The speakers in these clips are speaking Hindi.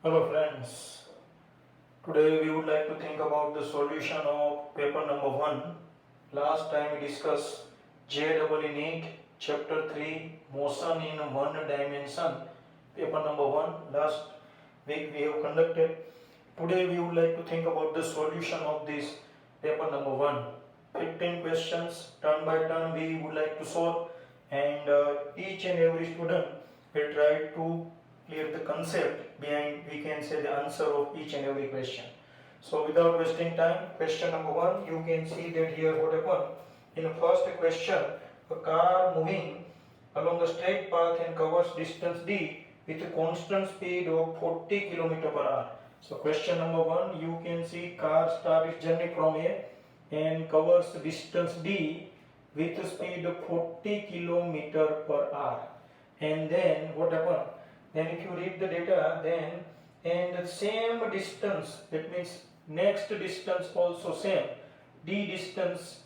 Hello friends, today we would like to think about the solution of paper number 1. Last time we discussed JEE NEET chapter 3 motion in one dimension, paper number 1. Last week we have conducted. Today we would like to think about the solution of this paper number 1. 15 questions turn by turn we would like to solve, and each and every student will try to clear the concept behind, we can say, the answer of each and every question. So without wasting time, question number 1, you can see that here what happened. In the first question, a car moving along a straight path and covers distance d with a constant speed of 40 km per hour. So question number 1, you can see car starts its journey from A and covers distance d with a speed of 40 km per hour. And then what happened? Then if you read the data, then and the same distance, that means next distance also same, d distance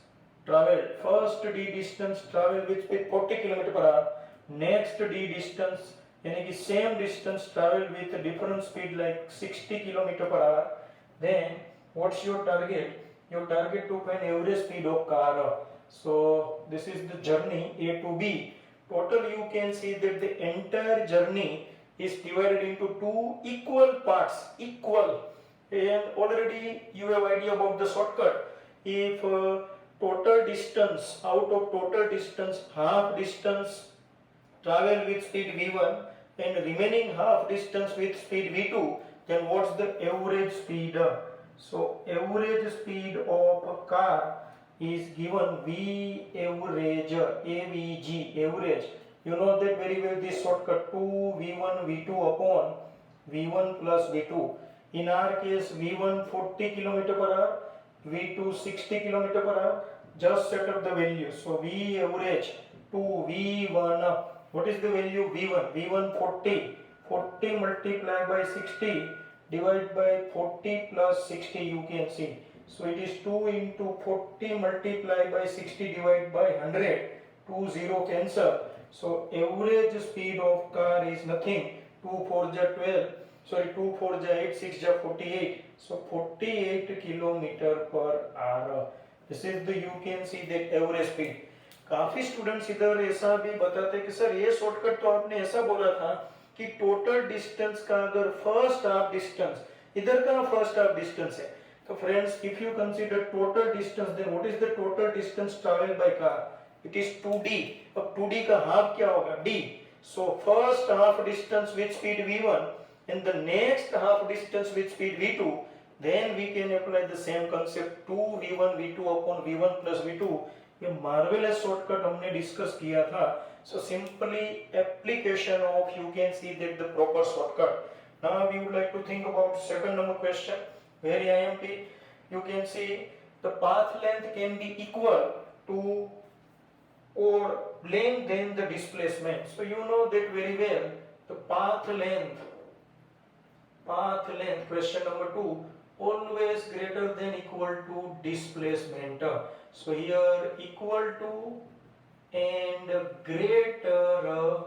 traveled, first d distance traveled with speed 40 km per hour, next d distance यानी कि same distance traveled with a different speed like 60 km per hour, then what's your target? Your target to find average speed of car. So this is the journey A to B. Total you can see that the entire journey is divided into two equal parts, equal, and already you have idea about the shortcut. If total distance, out of total distance, half distance travel with speed v1 and remaining half distance with speed v2, then what's the average speed? So average speed of a car is given v average, avg, average. You know that very well, this shortcut 2v1 v2 upon v1 plus v2. In our case v1 40 km per hour, v2 60 km per hour. Just set up the value. So v average 2v1, what is the value? v1 v1 40, 40 multiplied by 60 divided by 40 plus 60, you can see. So it is 2 into 40 multiplied by 60 divided by 100, 2 0 cancel. So average speed of car is nothing, 2 4 ja 12, sorry 2 4 ja 8, 6 ja 48, so 48 kilometer per hour. This is the, you can see that average speed. काफी स्टूडेंट्स इधर ऐसा भी बताते हैं कि सर ये शॉर्टकट तो आपने ऐसा बोला था कि टोटल डिस्टेंस का अगर फर्स्ट हाफ डिस्टेंस, इधर का फर्स्ट हाफ डिस्टेंस है, तो friends if you consider total distance, then what is the total distance travel by car? It is 2d. अब 2d का हाफ क्या होगा? d. So first half distance with speed v1 and the next half distance with speed v2, then we can apply the same concept 2v1 v2 upon v1 plus v2. ये मार्वेलस शॉर्टकट हमने डिस्कस किया था. So simply application of, you can see that the proper shortcut. Now we would like to think about second number question, very IMP. You can see the path length can be equal to or length than the displacement. So you know that very well. The path length, question number 2, always greater than equal to displacement. So here equal to and greater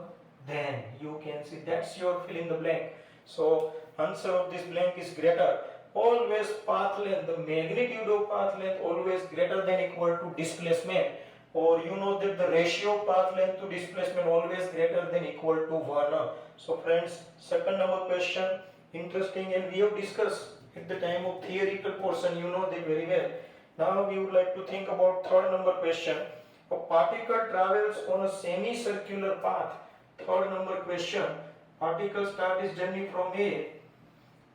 than, you can see, that's your fill in the blank. So answer of this blank is greater. Always path length, the magnitude of path length always greater than equal to displacement, or you know that the ratio of path length to displacement always greater than equal to 1. So friends, second number question interesting, and we have discussed at the time of theoretical portion, you know that very well. Now we would like to think about third number question. A particle travels on a semicircular path. Third number question. Particle starts its journey from A,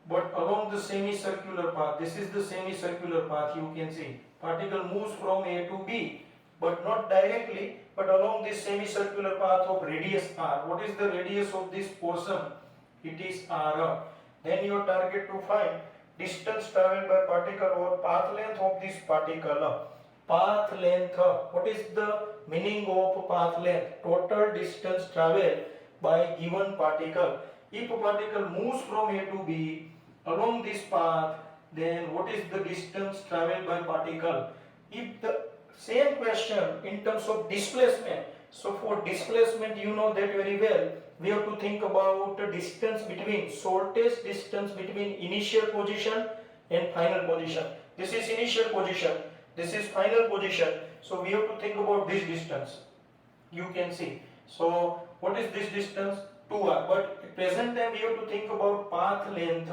but along the semicircular path. This is the semicircular path, you can see. Particle moves from A to B, but not directly, but along this semicircular path of radius r. What is the radius of this portion? It is r. Then your target to find distance traveled by particle or path length of this particle. Path length, what is the meaning of path length? Total distance traveled by given particle. If a particle moves from A to B along this path, then what is the distance traveled by particle? If the same question in terms of displacement, so for displacement you know that very well, we have to think about the distance between, shortest distance between initial position and final position. This is initial position, this is final position, so we have to think about this distance. You can see, so what is this distance? 2r, but at present time we have to think about path length.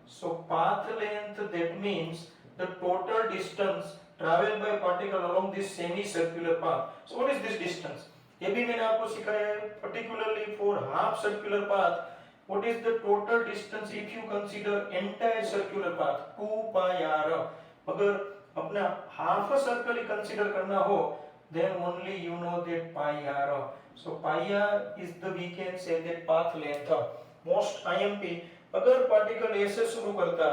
So path length, that means the total distance traveled by particle along this semicircular path. So what is this distance? ये भी मैंने आपको सिखाया है, particularly for half circular path. What is the total distance if you consider entire circular path? 2 pi r. अगर अपना half a circle consider करना हो, then only you know that pi r. So pi r is the, we can say that path length. Most IMP, अगर पार्टिकल ए से शुरू करता,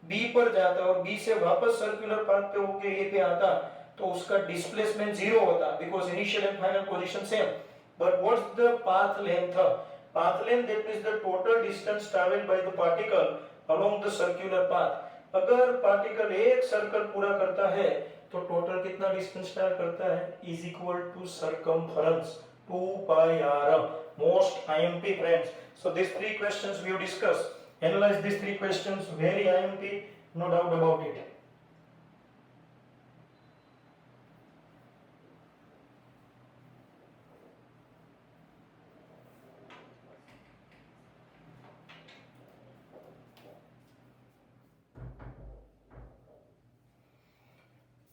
बी पर जाता और बी से वापस सर्कुलर पाथ पे होके ए पे आता, तो उसका डिस्प्लेसमेंट जीरो होता, because initial and final position same. But what's the path length? Path length that means the total distance travelled by the particle along the circular path. अगर पार्टिकल एक सर्कल पूरा करता है तो टोटल कितना डिस्टेंस ट्रैवल करता है? Is equal to circumference 2 pi r. Most IMP friends. So these three questions we have discussed. Analyze these three questions. Very IMP, no doubt about it.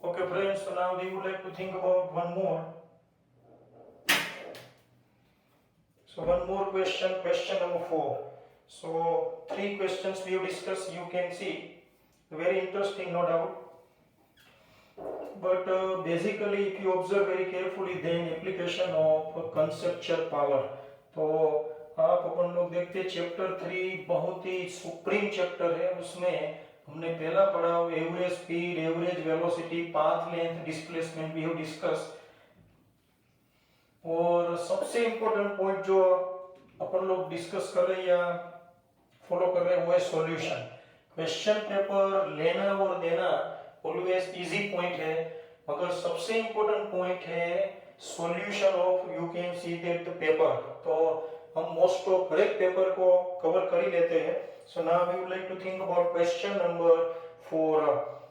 Okay friends, so now we would like to think about one more. So one more question, question number 4. So three questions we have discussed, you can see, very interesting no doubt. But basically if you observe very carefully, then application of conceptual power. तो आप अपन लोग देखते हैं चैप्टर 3 बहुत ही सुप्रीम चैप्टर है. उसमें हमने पहला पढ़ा average speed, average velocity, path length, displacement we have discuss. और सबसे इम्पोर्टेंट पॉइंट जो अपन लोग डिस्कस कर रहे हैं या फॉलो कर रहे हैं वो है सॉल्यूशन. क्वेश्चन पेपर लेना और देना ऑलवेज इजी पॉइंट है, मगर सबसे इम्पोर्टेंट पॉइंट है solution of, you can see that paper. तो हम मोस्ट ऑफ हर एक पेपर को कवर कर ही लेते हैं. So now we would like to think about question number 4.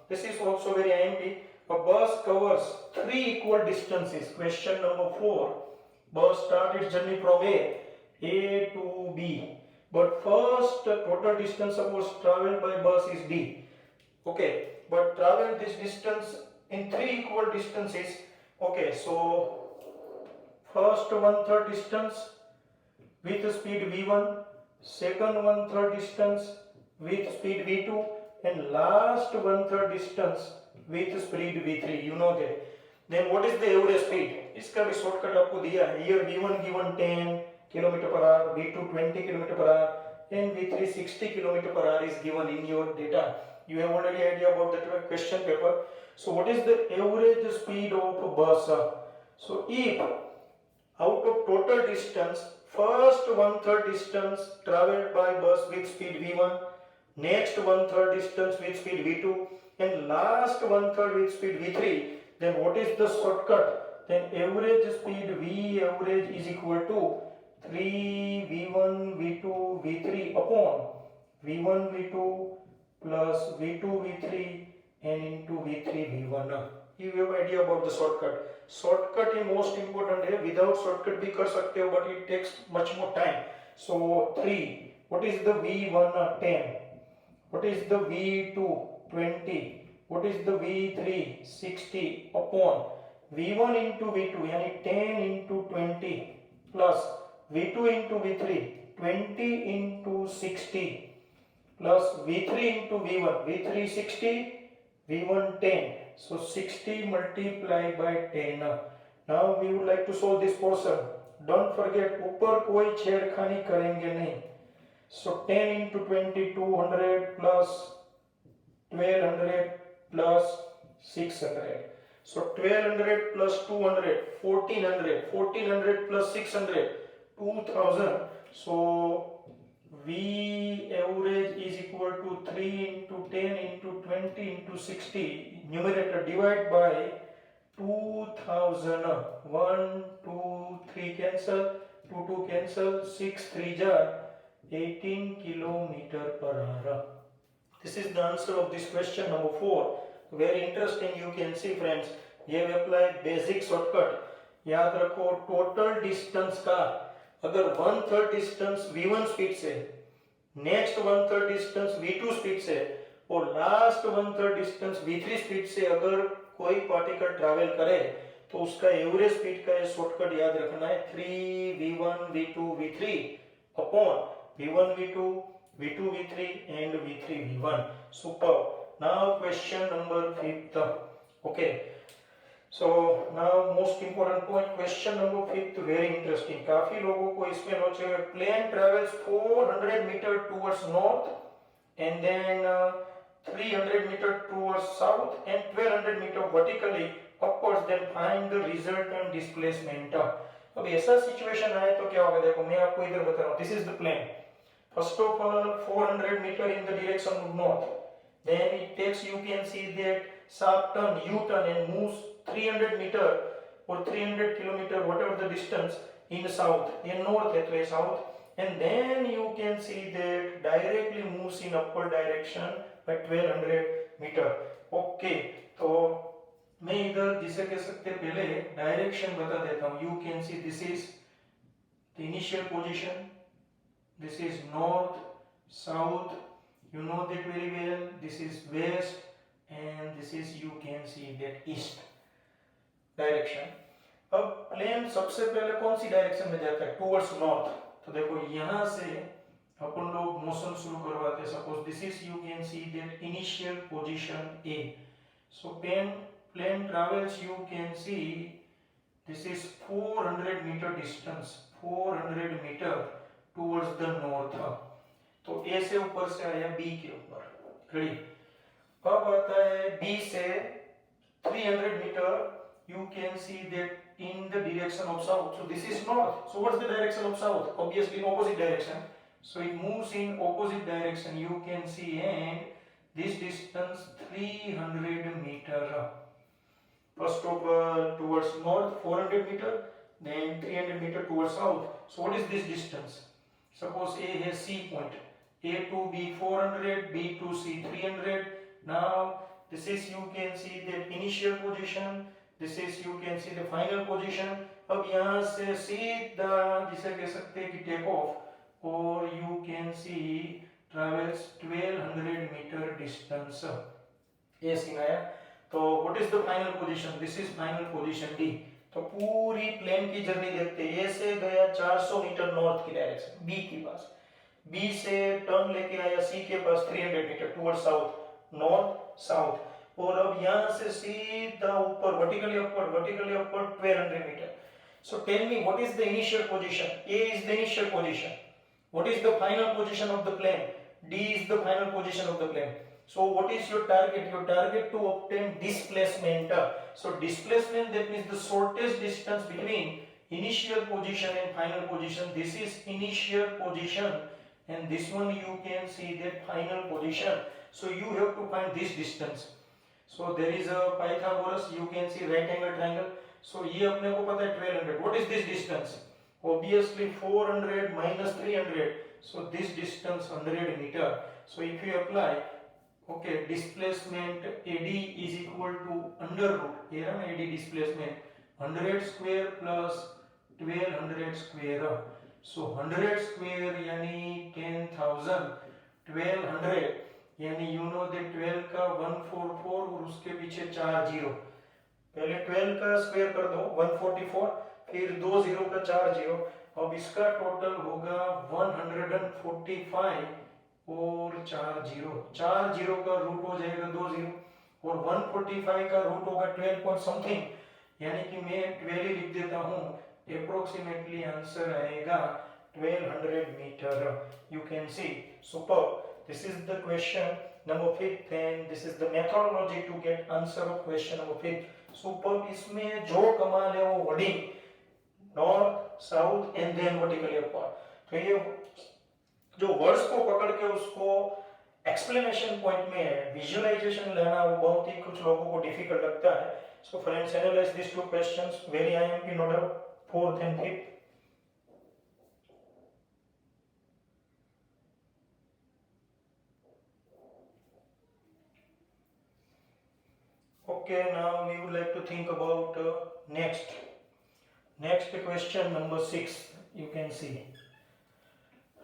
This is also very IMP. A bus covers 3 equal distances. Question number 4. Bus starts its journey from A to B. But first total distance suppose traveled by bus is D. Okay, but travel this distance in 3 equal distances. Okay, so first 1/3 distance with speed v1, second 1/3 distance with speed v2, and last 1/3 distance with speed v3. You know that. Then what is the average speed? इसका भी शॉर्टकट आपको दिया है. Here v1 given 10 km/h, v2 20 km/h and v3 60 km/h is given in your data. You have already idea about the question paper. So what is the average speed of a bus? So if out of total distance, first 1/3 distance traveled by bus with speed v1, next 1/3 distance with speed v2, and last 1/3 with speed v3, then what is the shortcut? Then average speed v average is equal to 3 v1 v2 v3 upon v1 v2 plus v2 v3 and into v3 v1. You have idea about the shortcut. Shortcut is most important है. Without shortcut भी कर सकते हो, but it takes much more time. So 3. What is the v1? 10. What is the v2? 20. What is the v3? 60 upon v1 into v2 यानी 10 into 20 plus v2 into v3 20 into 60 plus v3 into v1 v3 60 v1 10. So 60 multiplied by 10. Now we would like to solve this portion. Don't forget ऊपर कोई छेड़खानी करेंगे नहीं. So 10 into 20 200 plus 1200 plus 600. So 1200 plus 200 1400. 1400 plus 600 2000. So V average is equal to 3 into 10 into 20 into 60. Numerator divide by 2000. 1 2 3 cancel. 2 cancel, 6 3 jar 18 kilometer per hour. This is the answer of this question number 4. Very interesting. You can see friends, we have applied basic shortcut. याद रखो टोटल डिस्टेंस का अगर 1/3 डिस्टेंस v1 स्पीड से, नेक्स्ट 1/3 डिस्टेंस v2 स्पीड से और लास्ट 1/3 डिस्टेंस v3 स्पीड से अगर कोई पार्टिकल ट्रैवल करे तो उसका एवरेज स्पीड का शॉर्टकट याद रखना है 3v1 v2 v3 upon v1 v2 v2 v3 and v3 v1. Super. Now question number 5th. Okay. So now most important point, question number 5th, very interesting. काफी लोगों को इसमें नोचे हुए. Plane travels 400 meter towards north and then 300 meter towards south and 1200 meter vertically upwards, then find the resultant displacement. अब ऐसा सिचुएशन आए तो क्या होगा? देखो मैं आपको इधर बता रहा हूँ. This is the plane. First of all, 400 meter in the direction of north. Then it takes, you can see that sharp turn, U-turn, and moves 300 meter or 300 kilometer, whatever the distance, in the south. In north है तो ये south. And then you can see that directly moves in upward direction by 1200 meter. Okay. तो मैं इधर जिसे कह सकते हैं पहले डायरेक्शन बता देता हूँ. You can see this is the initial position. This is north, south, you know that very well. This is west and this is, you can see that east direction. अब प्लेन सबसे पहले कौन सी डायरेक्शन में जाता है? Towards north. तो देखो यहाँ से अपन लोग मोशन शुरू करवाते हैं. Suppose this is, you can see that initial position A. So plane travels, you can see this is 400 metre distance, 400 metre towards the north. तो A से ऊपर से आया B के ऊपर. रेडी. अब आता है B से 300 metre. You can see that in the direction of south. So this is north. So what's the direction of south? Obviously in opposite direction. So it moves in opposite direction. You can see, and this distance 300 meter. First of all towards north 400 meter, then 300 meter towards south. So what is this distance? Suppose A has C point, A to B 400, B to C 300. Now this is, you can see the initial position, this is, you can see the final position. अब यहाँ से सीधा जिसे कह सकते हैं कि टेक ऑफ, और you can see travels 1200 meter distance. ये सीन आया. तो what is the final position? This is final position D. तो पूरी प्लेन की जर्नी देखते हैं. ए से गया 400 मीटर नॉर्थ की डायरेक्शन बी के पास. बी से टर्न लेके आया सी के पास 300 metre toward south, north south. और अब यहाँ से सीधा ऊपर vertically upward 1200 metre. So tell me what is the initial position? A is the initial position. What is the final position of the plane? D is the final position of the plane. So what is your target? Your target to obtain displacement. So displacement, that means the shortest distance between initial position and final position. This is initial position and this one you can see that final position. So you have to find this distance. So there is a Pythagoras, you can see right angle triangle. So ये अपने को पता है 1200. What is this distance? Obviously 400 minus 300. So this distance 100 meter. So if you apply, okay, displacement AD is equal to under root, here है ना AD displacement 100 square plus 1200 square. So 100 square यानी 10,000, 1200 यानी you know that 12 का 144 और उसके पीछे 4 जीरो. पहले 12 का स्क्वायर कर दो 144, फिर 2 जीरो का 4 जीरो. अब इसका टोटल होगा 145 और 4 जीरो का रूट हो जाएगा 2 जीरो, और 145 का रूट होगा 12 पॉइंट समथिंग, यानी कि मैं 12 ही लिख देता हूँ. अप्रोक्सीमेटली आंसर आएगा 1200 metre. You can see. Super. This is the question number 5 and this is the methodology to get answer of question number 5. Super. इसमें जो कमाल है वो wording north south and then vertically upward. तो ये जो वर्ड्स को पकड़ के उसको एक्सप्लेनेशन पॉइंट में विजुअलाइजेशन लेना वो बहुत ही कुछ लोगों को डिफिकल्ट लगता है. So friends, analyse this two questions very IMP note 4th and 5th. Okay, now we would like to think about next question number 6. You can see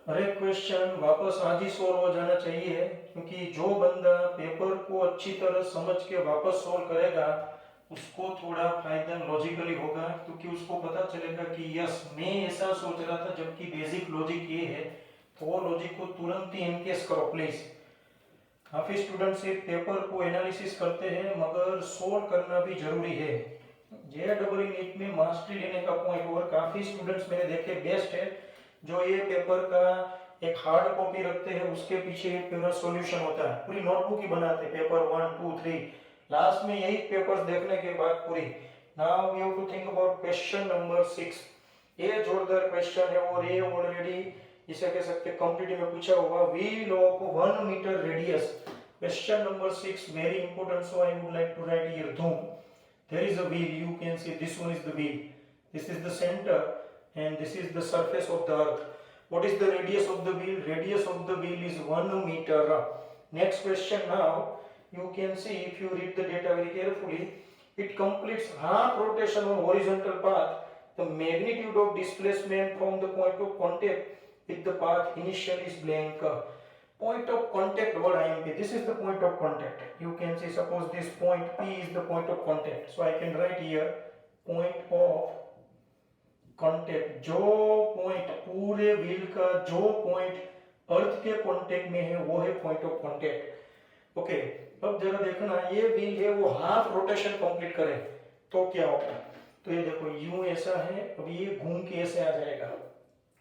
हर एक क्वेश्चन वापस आज ही सोल्व हो जाना चाहिए, क्योंकि जो बंदा पेपर को अच्छी तरह समझ के वापस सोल्व करेगा उसको थोड़ा फायदा लॉजिकली होगा, क्योंकि उसको पता चलेगा कि यस मैं ऐसा सोच रहा था जबकि बेसिक लॉजिक ये है, तो वो लॉजिक को तुरंत ही एनकेस करो प्लीज। काफी स्टूडेंट सिर्फ पेपर को एनालिसिस करते हैं मगर सोल्व करना भी जरूरी है। जेईई नीट में मास्टरी लेने का पॉइंट, और काफी स्टूडेंट्स मैंने देखे बेस्ट है जो ये पेपर का एक हार्ड कॉपी रखते हैं, उसके पीछे एक पूरा सॉल्यूशन होता है, पूरी नोटबुक ही बनाते हैं, पेपर 1 2 3, लास्ट में यही पेपर्स देखने के बाद पूरी। Now we have to think about question number 6। ये जोरदार क्वेश्चन है और ये ऑलरेडी इसे कह सकते हैं कंप्लीट में पूछा होगा। Wheel of 1 metre radius, question number 6 very important, so I would like to write here धूम। There is a wheel, you can see this one is the wheel, this is the center and this is the surface of the earth. What is the radius of the wheel? Radius of the wheel is 1 meter. Next question now, you can see if you read the data very carefully, it completes half rotation on horizontal path. The magnitude of displacement from the point of contact with the path initial is blank. Point of contact word IMP, this is the point of contact. You can see suppose this point P is the point of contact, so I can write here point of contact, जो point पूरे व्हील का जो point अर्थ के कांटेक्ट में है वो है पॉइंट ऑफ कांटेक्ट। ओके, अब जरा देखना ये व्हील है वो हाफ रोटेशन कंप्लीट करे तो क्या होगा। तो ये देखो यूं ऐसा है, अब ये घूम के ऐसे आ जाएगा,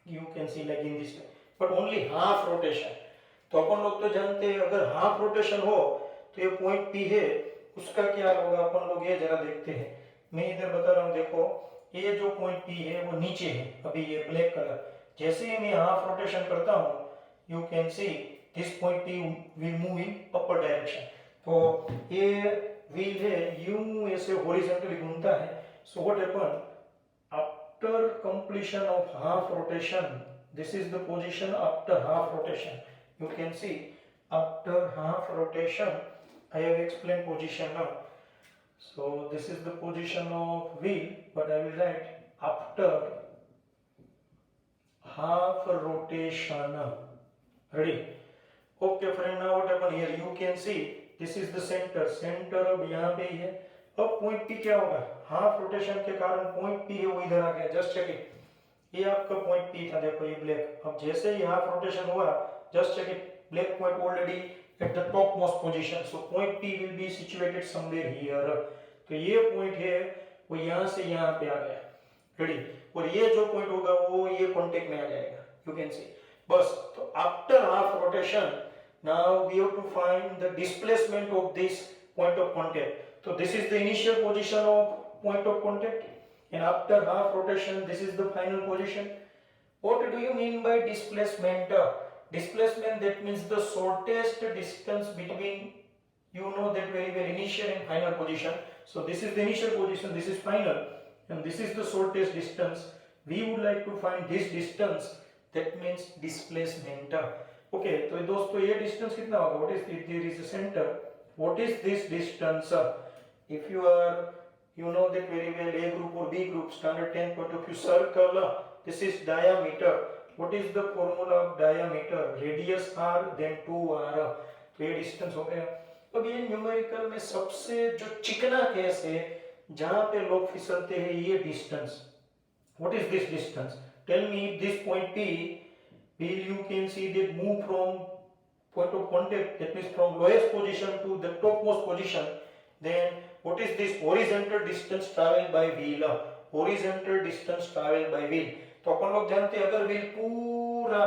you can C like in this, but only half rotation. तो अपन लोग तो जानते हैं अगर हाफ रोटेशन हो तो ये पॉइंट पी है उसका क्या होगा, अपन लोग ये जरा देखते हैं। मैं इधर बता रहा हूँ, देखो ये जो पॉइंट पी है वो नीचे है, अभी ये ब्लैक कलर, जैसे ही मैं हाफ रोटेशन करता हूँ you can see this point P will move in upper direction. तो ये व्हील है यूं ऐसे हॉरिजॉन्टली घूमता है। सो what happen after completion of half rotation, this is the position after half rotation. You can see after half rotation, I have explained position now. So this is the position of wheel, but I will write after half rotation. Ready? Okay friend, now what happened here? You can see this is the center. Center अब यहाँ पे ही है। अब point P क्या होगा? Half rotation के कारण point P है वो इधर आ गया। Just check it. ये आपका point P था, देखो ये black। अब जैसे ही half rotation हुआ, just check it, black point already at the topmost position, so point P will be situated somewhere here. तो ये point है वो यहाँ से यहाँ पे आ गया, ready, और ये जो point होगा वो ये contact में आ जाएगा, you can see। बस, तो after half rotation now we have to find the displacement of this point of contact. So this is the initial position of point of contact and after half rotation this is the final position. What do you mean by displacement? Displacement, that means the shortest distance between, you know that very well, initial and final position. So this is the initial position, this is final, and this is the shortest distance. We would like to find this distance, that means displacement. Okay, तो दोस्तों ये distance कितना होगा? What is it? There is a center. What is this distance? If you are, you know that very well, A group or B group, standard 10 point of view, circle, this is diameter. What is the formula of diameter? Radius r then 2r. तो ये डिस्टेंस हो गया। अब ये न्यूमेरिकल में सबसे जो चिकना केस है जहां पे लोग फिसलते हैं, ये distance. What is this distance? Tell me if this point P will, you can see that move from point of contact, that means from lowest position to the topmost position, then what is this horizontal distance traveled by wheel? Horizontal distance traveled by wheel. तो अपन लोग जानते हैं अगर व्हील पूरा,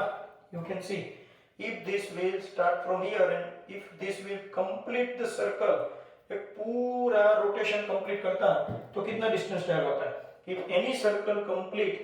you can see if this wheel start from here and if this wheel complete the circle, एक पूरा रोटेशन कंप्लीट करता तो कितना डिस्टेंस ट्रैवल होता है? If any circle complete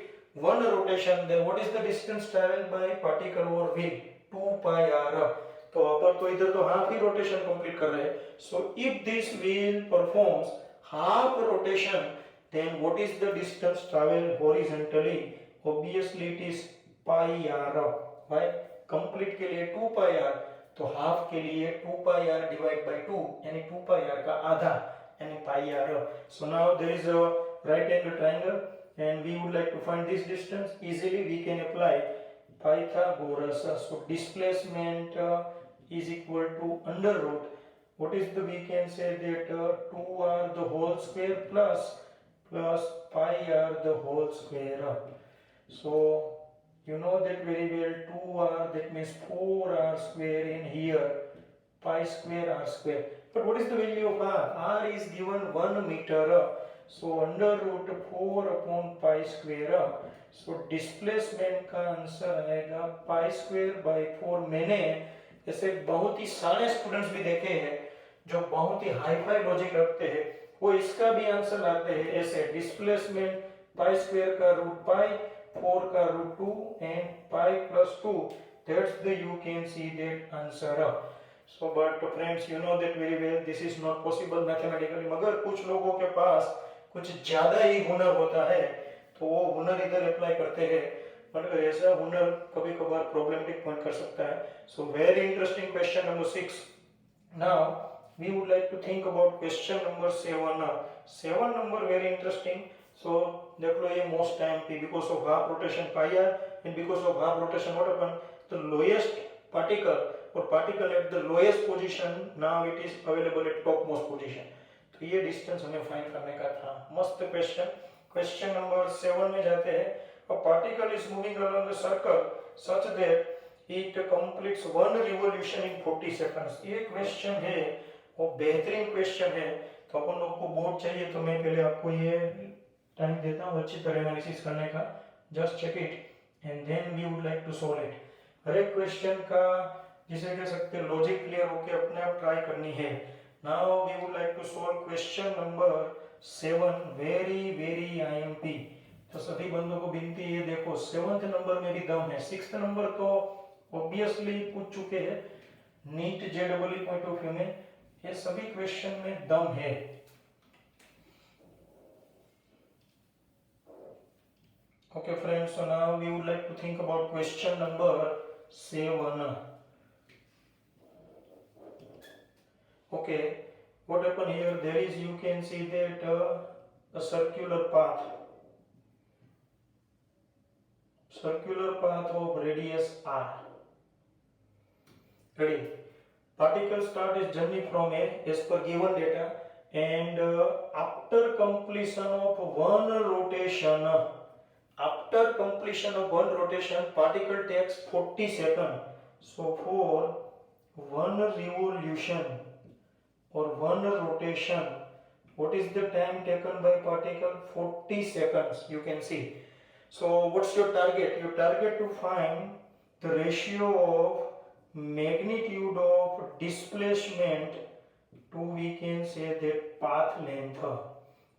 one rotation, then what is the distance traveled by particle over wheel? 2 pi r. तो अपन तो इधर तो हाफ ही रोटेशन कंप्लीट कर रहे हैं। So if this wheel performs half rotation, then what is the distance traveled horizontally? Obviously it is pi r. Why? Complete के लिए 2 pi r, तो हाफ के लिए 2 pi r डिवाइड बाय 2 यानी 2 pi r का आधा, and pi r. So now there is a right angle triangle and we would like to find this distance. Easily we can apply Pythagoras. So displacement is equal to under root. What is the, we can say that 2r the whole square plus pi r the whole square. So you know that very well, 2r that means 4r square in here, pi square r square. But what is the value of r? R is given 1 meter. So under root 4 upon pi square. So displacement का आंसर आएगा पाई स्क्वायर बाय 4. मैंने ऐसे बहुत ही सारे स्टूडेंट्स भी देखे हैं जो बहुत ही हाई फाई लॉजिक रखते हैं, वो इसका भी आंसर लाते हैं ऐसे, डिस्प्लेसमेंट पाई स्क्वायर का रूट पाई, 4 का root 2 and pi plus 2. That's the, you can see that answer. So but friends, you know that very well, this is not possible mathematically. मगर कुछ लोगों के पास कुछ ज्यादा ही हुनर होता है तो वो हुनर इधर अप्लाई करते हैं, मगर ऐसा हुनर कभी कभार प्रॉब्लमेटिक पॉइंट कर सकता है. So very interesting question number 6. Now we would like to think about question number 7 now. 7 number very interesting. So देख लो, ये most time p because of half rotation pi r and because of half rotation what happen, the lowest particle or particle at the lowest position now it is available at topmost position. तो ये डिस्टेंस हमें फाइंड करने का था. मस्त क्वेश्चन. क्वेश्चन नंबर 7 में जाते हैं. A particle is moving along the circle such that it completes one revolution in 40 seconds. ये क्वेश्चन है, वो बेहतरीन क्वेश्चन है. तो अपन लोग को बोर्ड चाहिए तो मैं पहले आपको ये टाइम देता हूँ अच्छी तरह एनालिसिस करने का. Just check it and then we would like to solve it. हर एक क्वेश्चन का जिसे कह सकते हैं लॉजिक क्लियर होके अपने आप ट्राई करनी है. Now we would like to solve question number 7 very IMP. तो सभी बंदों को विनती है, देखो 7th नंबर में भी दम है, 6th नंबर तो ऑब्वियसली पूछ चुके हैं नीट जेडब्ल्यू पॉइंट ऑफ व्यू में, ये सभी क्वेश्चन में दम है. Okay friends, so now we would like to think about question number 7. Okay, what happened here, there is, you can see that a circular path of radius r. Ready? Particle start its journey from A as per given data and after completion of one rotation, particle takes 40 seconds. So for one revolution or one rotation, what is the time taken by particle? 40 seconds, you can see. So what's your target? Your target to find the ratio of magnitude of displacement to, we can say that path length,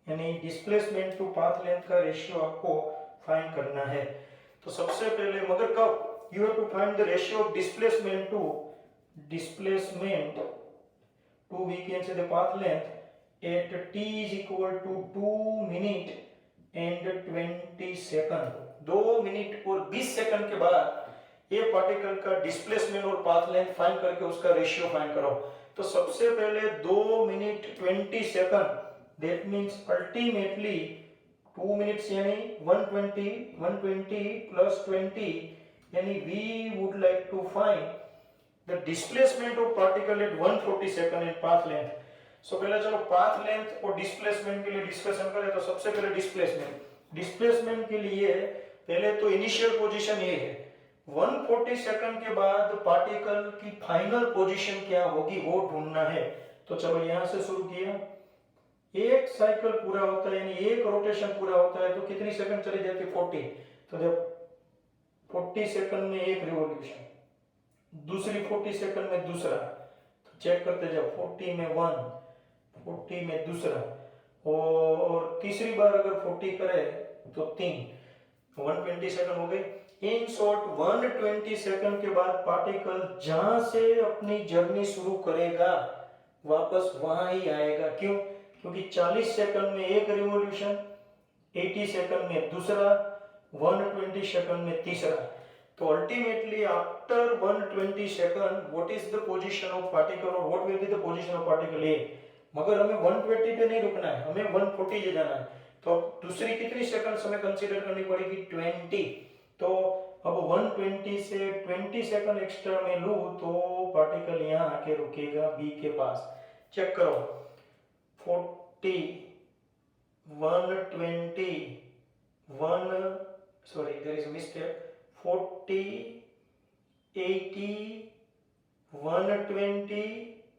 यानी displacement to path length का ratio आपको find करना है. तो सबसे पहले, मगर कब? You have to find the ratio of displacement to we can say the path length at t is equal to 2 minute and 20 second. 2 minute और 20 सेकंड के बाद ये पार्टिकल का डिस्प्लेसमेंट और पाथ लेंथ फाइंड करके उसका रेशियो फाइंड करो. तो सबसे पहले 2 minute 20 second, that means ultimately 2 minutes यानी 120 प्लस 20 यानी we would like to find the displacement of particle at 140 second and path length. So पहले चलो path length और displacement के लिए डिस्कशन करें. तो सबसे पहले डिस्प्लेसमेंट के लिए पहले तो इनिशियल पोजीशन ये है, 140 सेकंड के बाद पार्टिकल की फाइनल पोजीशन क्या होगी वो ढूंढना है. तो चलो यहां से शुरू किया. एक साइकिल पूरा होता है यानी एक रोटेशन पूरा होता है तो कितनी सेकंड चली जाती है? 40. तो जब 40 सेकंड में एक रिवॉल्यूशन, दूसरी 40 सेकंड में दूसरा, तो चेक करते जाओ. 40 में 1, 40 में दूसरा, और तीसरी बार अगर 40 करे तो 3, 120 सेकंड हो गए. इन शॉर्ट 120 सेकंड के बाद पार्टिकल जहां से अपनी जर्नी शुरू करेगा वापस वहां ही आएगा. क्यों? क्योंकि 40 सेकंड में एक रिवॉल्यूशन, 80 सेकंड में दूसरा, 120 सेकंड में तीसरा. तो ultimately after 120 second what is the position of particle और what will be the position of particle a? मगर हमें 120 पे नहीं रुकना है, हमें 140 से जाना है। तो अब दूसरी कितनी सेकंड्स हमें कंसीडर करनी पड़ेगी, 20। तो अब 120 से 20 सेकंड एक्स्ट्रा में लूँ तो पार्टिकल यहाँ आके रुकेगा बी के पास। चेक करो, 40, 120, 1, sorry there is a mistake, 40, 80, 120,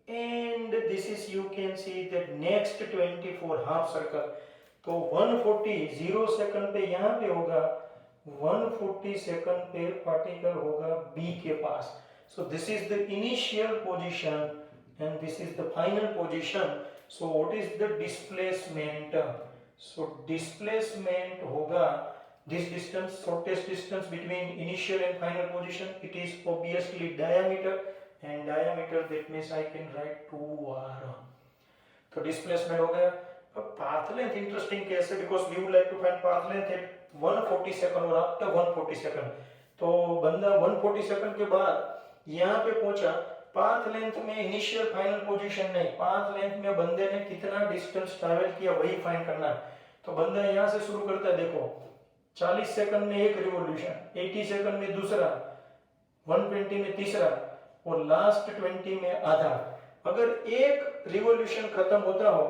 and this is you can see that next 24 half circle। तो 140 0 सेकंड पे यहाँ पे होगा, 140 सेकंड पे पार्टिकल होगा बी के पास। So this is the initial position and this is the final position। so what is the displacement? so displacement होगा this distance, shortest distance between initial and final position, it is obviously diameter, and diameter that means I can write 2r। तो displacement हो गया। अब path length interesting case है because we would like to find path length at 140 second और after 140 second। तो बंदा 140 second के बाद यहाँ पे पहुंचा, पाथ लेंथ में इनिशियल फाइनल पोजीशन नहीं, पाथ लेंथ में बंदे ने कितना डिस्टेंस ट्रैवल किया वही फाइंड करना है। तो बंदा यहाँ से शुरू करता है, देखो 40 सेकंड में एक रिवॉल्यूशन, 80 सेकंड में दूसरा, 120 में तीसरा और लास्ट 20 में आधा। अगर एक रिवॉल्यूशन खत्म होता हो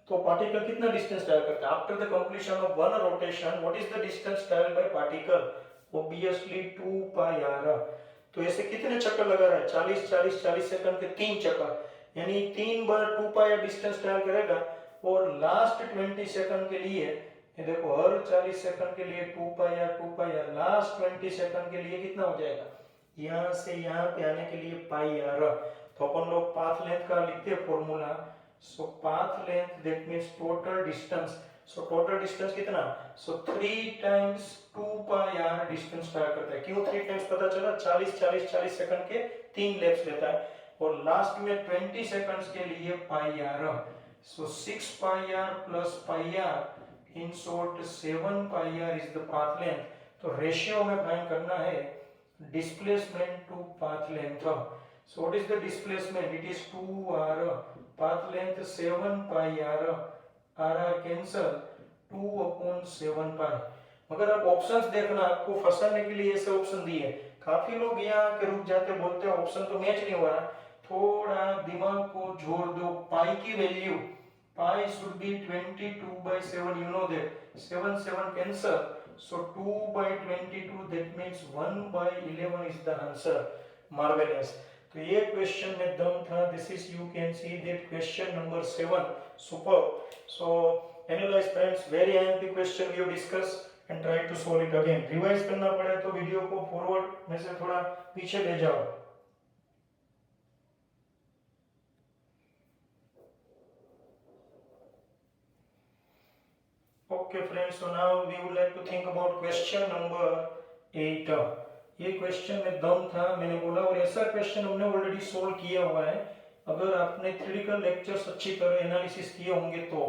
तो पार्टिकल कितना डिस्टेंस ट्रैवल करता है? After the completion of one rotation what is the distance travel by particle? Obviously 2 pi r. तो ऐसे कितने चक्कर लगा रहा है? 40 सेकंड के 3 चक्कर, यानी 3 बार 2 पाई डिस्टेंस ट्रैवल करेगा। और लास्ट 20 सेकंड के लिए ये देखो, हर 40 सेकंड के लिए 2 पाई आर, लास्ट 20 सेकंड के लिए कितना हो जाएगा? यहाँ से यहाँ पे आने के लिए पाई आर। तो अपन लोग पाथ लेंथ का लिखते हैं formula. So path length that means total distance. So total distance कितना? So 3 times 2 pi r distance travel करता है। क्यों 3 टाइम्स? पता चला 40 सेकंड के 3 लैप्स लेता है और लास्ट में 20 सेकंड्स के लिए pi r. So 6 pi r plus pi r in short 7 pi r is the path length. तो रेशियो में फाइंड करना है displacement to path length। so what is the displacement? it is 2r, path length 7 pi r, r cancel 2/7 pi। मगर आप ऑप्शंस देखना, आपको फंसाने के लिए ऐसे ऑप्शन दिए। काफी लोग यहाँ के रुक जाते, बोलते हैं ऑप्शन तो मैच नहीं हो रहा। थोड़ा दिमाग को जोड़ दो। पाई की value, pi should be 22/7, you know that 7 cancel, so 2/22 that means 1/11 is the answer। marvelous। तो ये क्वेश्चन में दम था। This is you can see that question number 7 super. So analyse friends, very imp question we discuss and try to solve it again. Revise करना पड़े तो वीडियो को फॉरवर्ड में से थोड़ा पीछे ले जाओ। Okay friends, so now we would like to think about question number 8। ये क्वेश्चन में दम था, मैंने बोला, और ऐसा क्वेश्चन हमने ऑलरेडी सोल्व किया हुआ है। अगर आपने थ्योरेटिकल लेक्चर्स अच्छी तरह एनालिसिस किए होंगे तो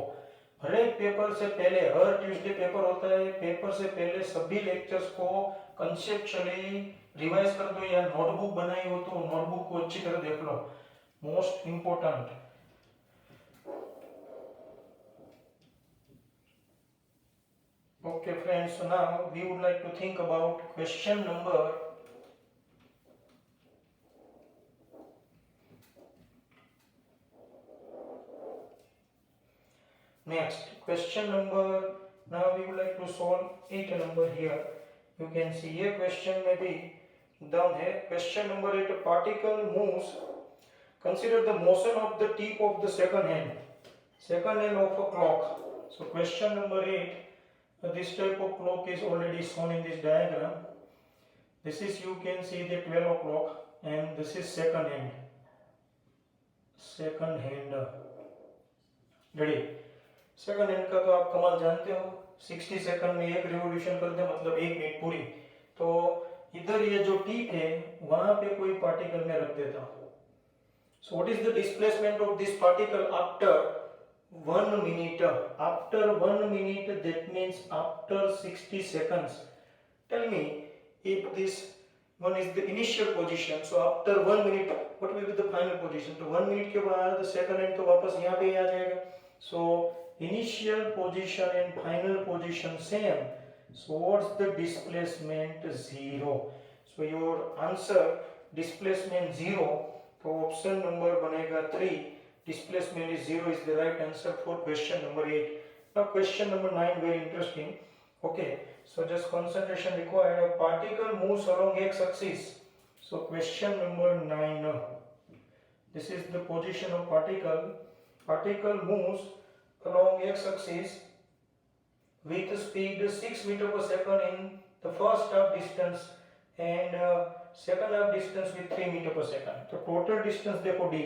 हर एक पेपर से पहले, हर ट्यूसडे पेपर होता है, पेपर से पहले सभी लेक्चर्स को कंसेप्चुअली रिवाइज कर दो, या नोटबुक बनाई हो तो नोटबुक को अच्छी तरह देख लो, most important. Okay friends, so now we would like to think about question number next question number, now we would like to solve 8 number here। you can see ये question में भी दम है। question number 8, a particle moves, consider the motion of the tip of the second hand of a clock। so question number 8, this type of clock is already shown in this diagram। this is you can see the 12 o'clock and this is second hand। Ready? Second hand का तो आप कमाल जानते हो, 60 सेकंड में एक रिवॉल्यूशन कर दे मतलब 1 मिनट पूरी। तो इधर ये जो टिप है वहां पे कोई पार्टिकल में रख देता हूं। सो what is the displacement of this particle after 1 minute? after 1 minute that means after 60 seconds। tell me if this 1 is the initial position, so after 1 minute what will be the final position? तो 1 minute के बाद second hand तो वापस यहाँ पे ही आ जाएगा. So initial position and final position same. So what's the displacement? 0. So your answer displacement 0. तो option number बनेगा 3. Displacement is 0 is the right answer for question number 8. Now question number 9 very interesting. Okay, so just concentration required. A particle moves along x-axis. So question number 9. This is the position of particle. Particle moves along x-axis with speed 6 meter per second in the first half distance and second half distance with 3 meter per second. तो total distance देखो d.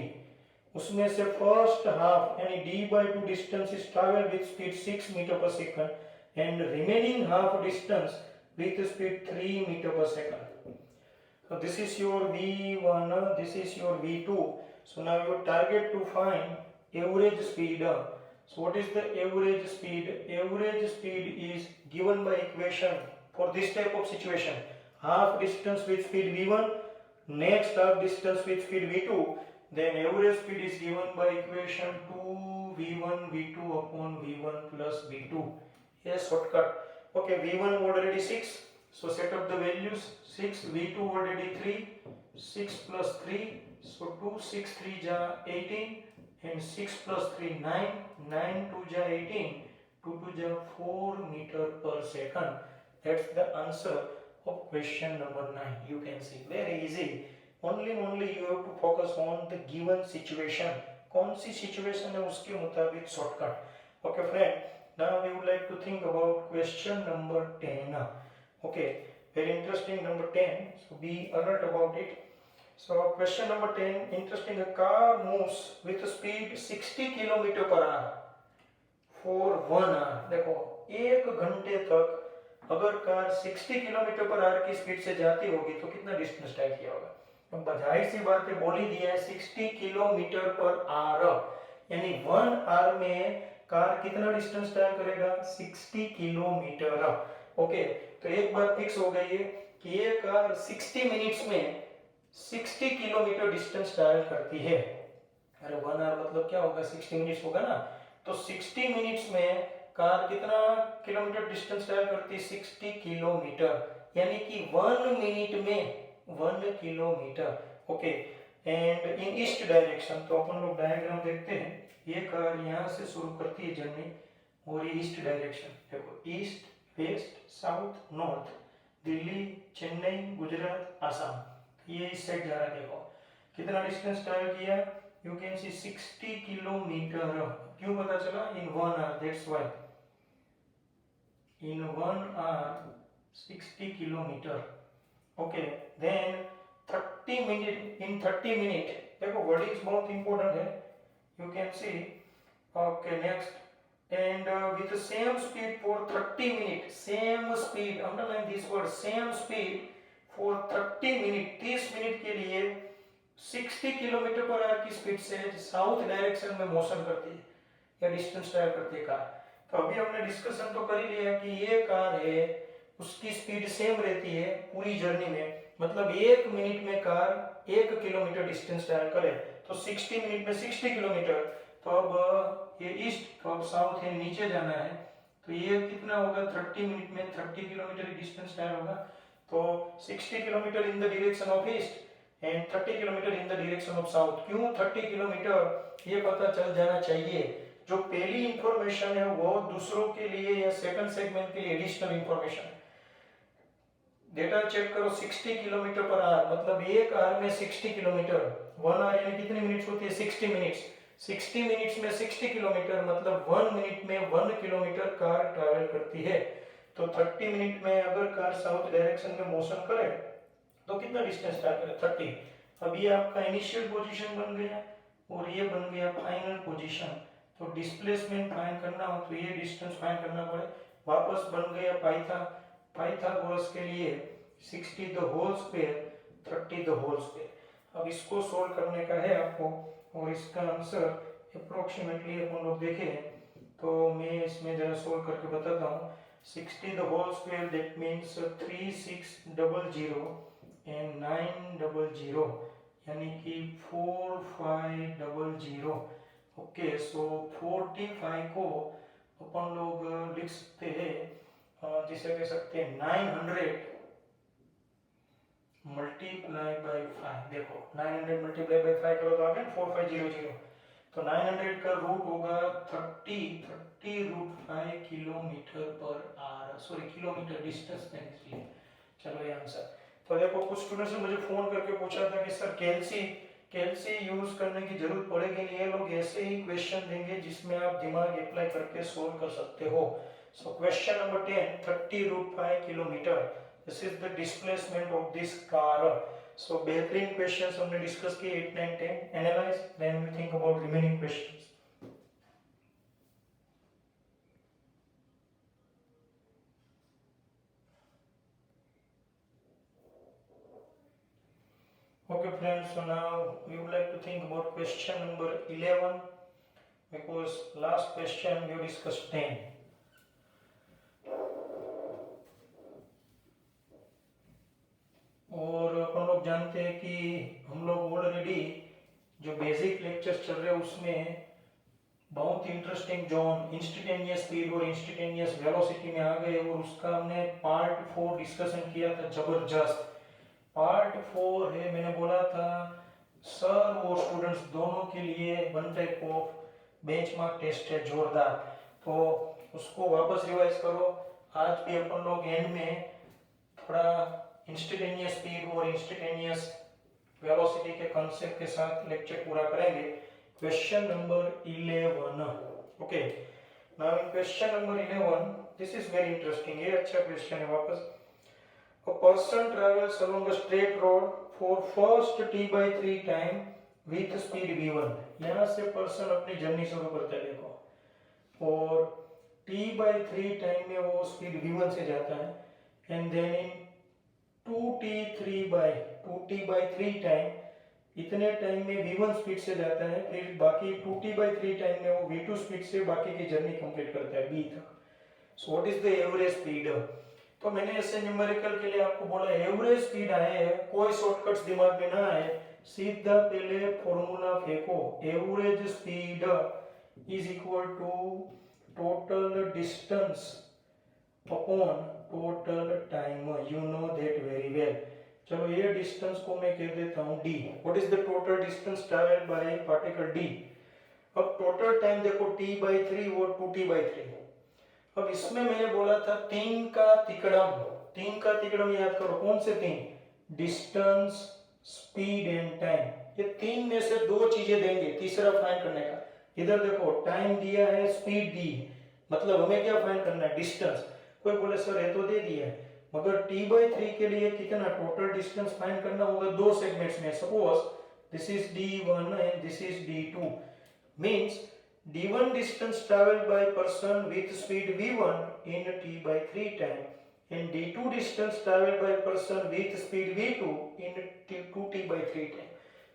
उसमें से first half यानी d/2 distance is travel with speed 6 meter per second. And remaining half distance with speed 3 meter per second. So this is your V1, this is your V2. So now your target to find average speed. So what is the average speed? Average speed is given by equation for this type of situation. Half distance with speed V1, next half distance with speed V2. Then average speed is given by equation 2V1 V2 upon V1 plus V2. Yes, shortcut. Okay, V1 already 6. So set up the values. 6, V2 already 3. 6 plus 3. So 2, 6, 3 ja 18. And 6 plus 3, 9. 9, 2 ja 18. 2, 2 ja 4 meter per second. That's the answer of question number 9. You can see. Very easy. Only you have to focus on the given situation. कौन सी situation है उसके मुताबिक shortcut. Okay, friend. Now we would like to think about question number 10. Okay, very interesting number 10. So be alert about it. So question number 10, interesting. A car moves with a speed 60 km per hour for 1 hour. देखो 1 घंटे तक अगर कार 60 km पर आवर की स्पीड से जाती होगी तो कितना डिस्टेंस तय किया होगा? अब बधाई सी बात है, बोल ही दिया है 60 km पर आवर, यानी 1 आवर में कार कितना डिस्टेंस ट्रैवल करेगा? 60 किलोमीटर. ओके, तो एक बात फिक्स हो गई है कि ये कार 60 मिनट्स में 60 किलोमीटर डिस्टेंस ट्रैवल करती है. अरे 1 आवर मतलब क्या होगा? 60 मिनट्स होगा ना. तो 60 मिनट्स में कार कितना किलोमीटर डिस्टेंस ट्रैवल करती है? 60 किलोमीटर, यानी कि 1 मिनट में 1 kilometre. Okay, and in east direction. तो अपन लोग डायग्राम देखते हैं. ये कार यहाँ से शुरू करती है जर्नी और ये ईस्ट डायरेक्शन. देखो east, west, south, north, Delhi, Chennai, Gujarat, Assam. ये इस साइड जा रहा है. देखो कितना डिस्टेंस ट्रैवल किया? You can see 60 kilometre. क्यों पता चला? In 1 hour. That's why in 1 hour 60 kilometre. Okay, then 30 minute. In 30 minute. देखो वर्डिंग्स बहुत इंपॉर्टेंट है. You can see. Okay, next. And with the same speed for 30 minutes. Same speed. Underline this word. Same speed for 30 minutes. 30 minute के लिए 60 किलोमीटर पर आवर की स्पीड से साउथ डायरेक्शन में मोशन करती है या डिस्टेंस ट्रैवल करती है कार. तो अभी हमने डिस्कशन तो कर ही लिया कि ये कार है, उसकी स्पीड सेम रहती है पूरी जर्नी में. मतलब 1 मिनट में कार 1 किलोमीटर डिस्टेंस ट्रैवल करे तो 60 मिनट में 60 किलोमीटर. तो अब ये ईस्ट, तो अब साउथ है, नीचे जाना है. तो ये कितना होगा? 30 मिनट में 30 किलोमीटर डिस्टेंस ट्रैवल होगा. तो 60 kilometre in the direction of east and 30 kilometre in the direction of south. क्यों 30 किलोमीटर? ये पता चल जाना चाहिए. जो पहली इंफॉर्मेशन है वो दूसरों के लिए या सेकंड सेगमेंट के लिए एडिशनल इंफॉर्मेशन है. डेटा चेक करो. 60 किलोमीटर पर आवर मतलब 1 आवर में 60 किलोमीटर. 1 आवर यानी कितनी मिनट्स होती है? 60 मिनट्स. 60 मिनट्स में 60 किलोमीटर मतलब 1 मिनट में 1 किलोमीटर कार ट्रैवल करती है. तो 30 मिनट में अगर कार साउथ डायरेक्शन में मोशन करे तो कितना डिस्टेंस ट्रैवल करे? 30. अब ये आपका इनिशियल पोजीशन बन गया और ये बन गया फाइनल पोजीशन. तो डिस्प्लेसमेंट फाइंड करना हो तो ये डिस्टेंस फाइंड करना पड़े. वापस बन गया पाइथागोरस के लिए 60 the whole square 30 the whole square. अब इसको सोल्व करने का है आपको और इसका आंसर अप्रोक्सीमेटली अपन लोग देखें तो मैं इसमें जरा सोल्व करके बताता हूँ. 60 the whole square that means 3600 and 900 यानी कि 4500। ओके, सो 45 को अपन लोग लिख सकते हैं, जिसे कह सकते हैं 900 मल्टीप्लाई बाई 5। देखो 900 मल्टीप्लाई बाई 5 करो तो आ गया 4500। तो 900 का रूट होगा 30 √5 kilometre per our, sorry kilometre distance देने के लिए। चलो ये आंसर। तो देखो कुछ स्टूडेंट्स ने मुझे फोन करके पूछा था कि सर कैलसी यूज करने की जरूरत पड़ेगी नहीं, ये लोग ऐसे ही क्वेश्चन देंगे जिसमें आप दिमाग अप्लाई करके सोल्व कर सकते हो। So question number 10, 30 √5 kilometre, this is the displacement of this car. So बेहतरीन क्वेश्चंस हमने डिस्कस किए 8, 9, 10। Analyse, then we think about remaining questions. Okay friends, so now we would like to think about question number 11, because last question we discussed 10. और अपन लोग जानते हैं कि हम लोग ऑलरेडी जो बेसिक लेक्चर्स चल रहे हैं उसमें बहुत इंटरेस्टिंग जोन इंस्टेंटेनियस स्पीड और इंस्टेंटेनियस वेलोसिटी में आ गए, और उसका हमने पार्ट 4 डिस्कशन किया था, जबरदस्त। पार्ट 4 है, मैंने बोला था सर और स्टूडेंट्स दोनों के लिए one type of benchmark test है, जोरदार। तो उसको वापस रिवाइज करो। आज भी अपन लोग एंड में थोड़ा इंस्टेंटेनियस स्पीड और इंस्टेंटेनियस वेलोसिटी के कांसेप्ट के साथ लेक्चर पूरा करेंगे। Question number 11। Okay, now in question number 11, this is very interesting, ये अच्छा क्वेश्चन है। वापस, a person travels along a straight road for first t/3 time with speed v1। यहाँ से पर्सन अपनी जर्नी शुरू करता है, देखो, और t/3 टाइम में वो स्पीड v1 से जाता है, and then in 2t/3 time, इतने टाइम में v1 स्पीड से जाता है, फिर बाकी 2t/3 टाइम में वो v2 स्पीड से बाकी की जर्नी कंप्लीट करता है b तक। सो what is the average speed? तो मैंने ऐसे न्यूमेरिकल के लिए आपको बोला एवरेज स्पीड आए, कोई शॉर्टकट्स दिमाग में ना आए, सीधा पहले फॉर्मूला फेंको। Average speed is equal to total distance upon total time, you know that very well. चलो ये डिस्टेंस को मैं कह देता हूं d। What is the total distance travelled by particle d? अब टोटल टाइम देखो t/3 और 2t/3। अब इसमें मैंने बोला था 3 का तिकड़म याद करो। कौन से 3? Distance, speed and time. ये 3 में से 2 चीजें देंगे तीसरा फाइंड करने का। इधर देखो टाइम दिया है, स्पीड दी है, मतलब हमें क्या फाइंड करना है? डिस्टेंस। कोई बोले सर ये तो दे दिया है, मगर t/3 के लिए कितना टोटल डिस्टेंस फाइंड करना होगा? 2 सेगमेंट्स में। Suppose this is d1 and this is d2, means d1 distance traveled by person with speed v1 in t/3 time, and d2 distance traveled by person with speed v2 in 2t/3 time।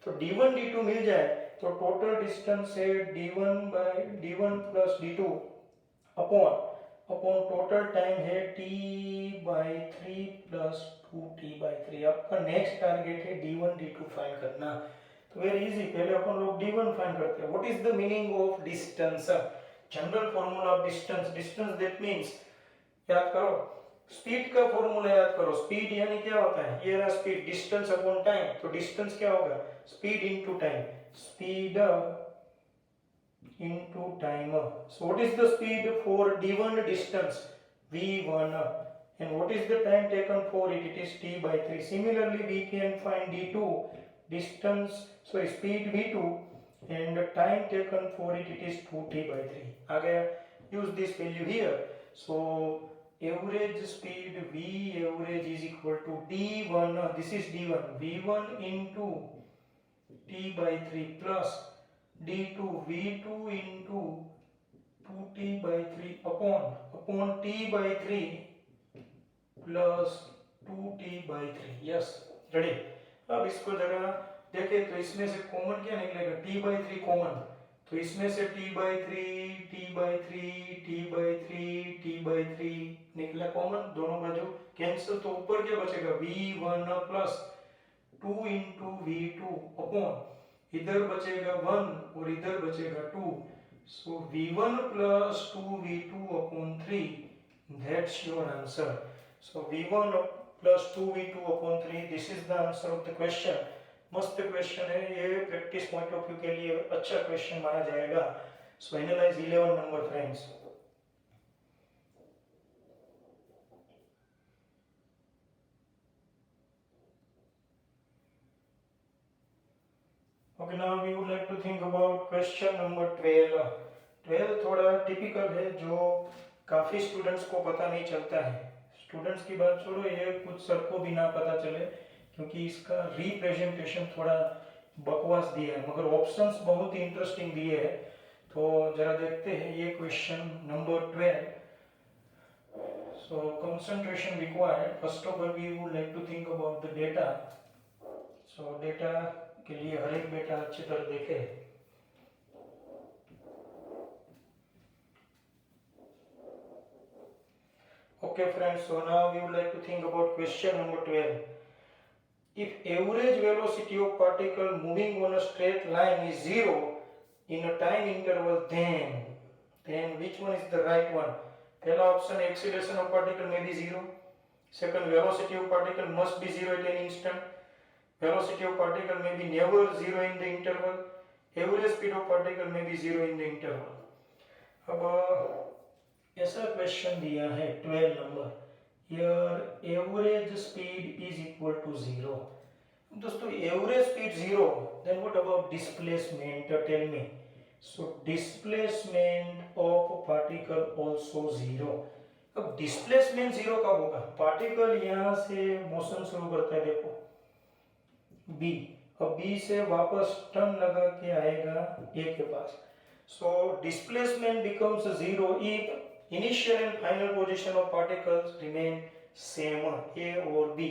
तो d1 d2 मिल जाए तो टोटल डिस्टेंस है d1 plus d2 upon total time है t/3 प्लस 2t/3। आपका नेक्स्ट टारगेट है d1 d2 फाइंड करना। तो वेरी इजी, पहले अपन लोग d1 फाइंड करते हैं। What is the meaning of distance? General formula of distance that means, याद करो स्पीड का फॉर्मूला याद करो। स्पीड यानी क्या होता है? ये रहा स्पीड, डिस्टेंस अपॉन टाइम। तो डिस्टेंस क्या होगा? Speed into time, speed into time। So what is the speed for d1 distance? v1। And what is the time taken for it? It is t/3। Similarly we can find d2 distance, sorry speed v2, and the time taken for it is 2t/3। आ गया, use this value here। So average speed v average is equal to d1, this is d1, v1 into t/3 plus d2 v2 into 2t/3 upon t/3 plus 2t/3। Yes, ready. अब इसको जरा देखें तो इसमें से कॉमन क्या निकलेगा? t/3 कॉमन, तो इसमें से t/3 निकला कॉमन, दोनों बाजू कैंसिल, तो ऊपर क्या बचेगा? v1 plus 2 into V2 upon इधर बचेगा 1 और इधर बचेगा 2, सो V1 plus 2V2 upon 3, that's your answer. So V1 plus 2V2 upon 3, this is the answer of the question. मस्त क्वेश्चन है ये, प्रैक्टिस पॉइंट ऑफ व्यू के लिए अच्छा क्वेश्चन माना जाएगा। So analyse 11 number friends. Okay, now we would like to think about question number 12. 12 थोड़ा टिपिकल है, जो काफ़ी स्टूडेंट्स को पता नहीं चलता है। स्टूडेंट्स की बात छोड़ो, ये कुछ सर को भी ना पता चले, क्योंकि इसका रिप्रेजेंटेशन थोड़ा बकवास दिया है, मगर ऑप्शंस बहुत ही इंटरेस्टिंग दिए हैं। तो जरा देखते हैं ये question number 12। So concentration required, first of all we would like to think about the data. So data के लिए हर एक बेटा अच्छी तरह देखे। Okay friends, so now we would like to think about question number 12. If average velocity of particle moving on a straight line is 0 in a time interval, then which one is the right one? पहला ऑप्शन, एक्सीलरेशन ऑफ पार्टिकल में भी 0। Second, velocity of particle must be 0 at any instant. velocity of particle may be never 0 in the interval, average speed of particle may be 0 in the interval। अब ऐसा क्वेश्चन दिया है 12 number, here average speed is equal to 0। दोस्तों average speed 0, then what about displacement? Tell me। So displacement of particle also 0। अब displacement 0 कब होगा? पार्टिकल यहाँ से मोशन शुरू करता है, देखो बी, और बी से वापस टर्न लगा के आएगा ए के पास। So displacement becomes 0 if initial and final position of particles remain same, a और बी।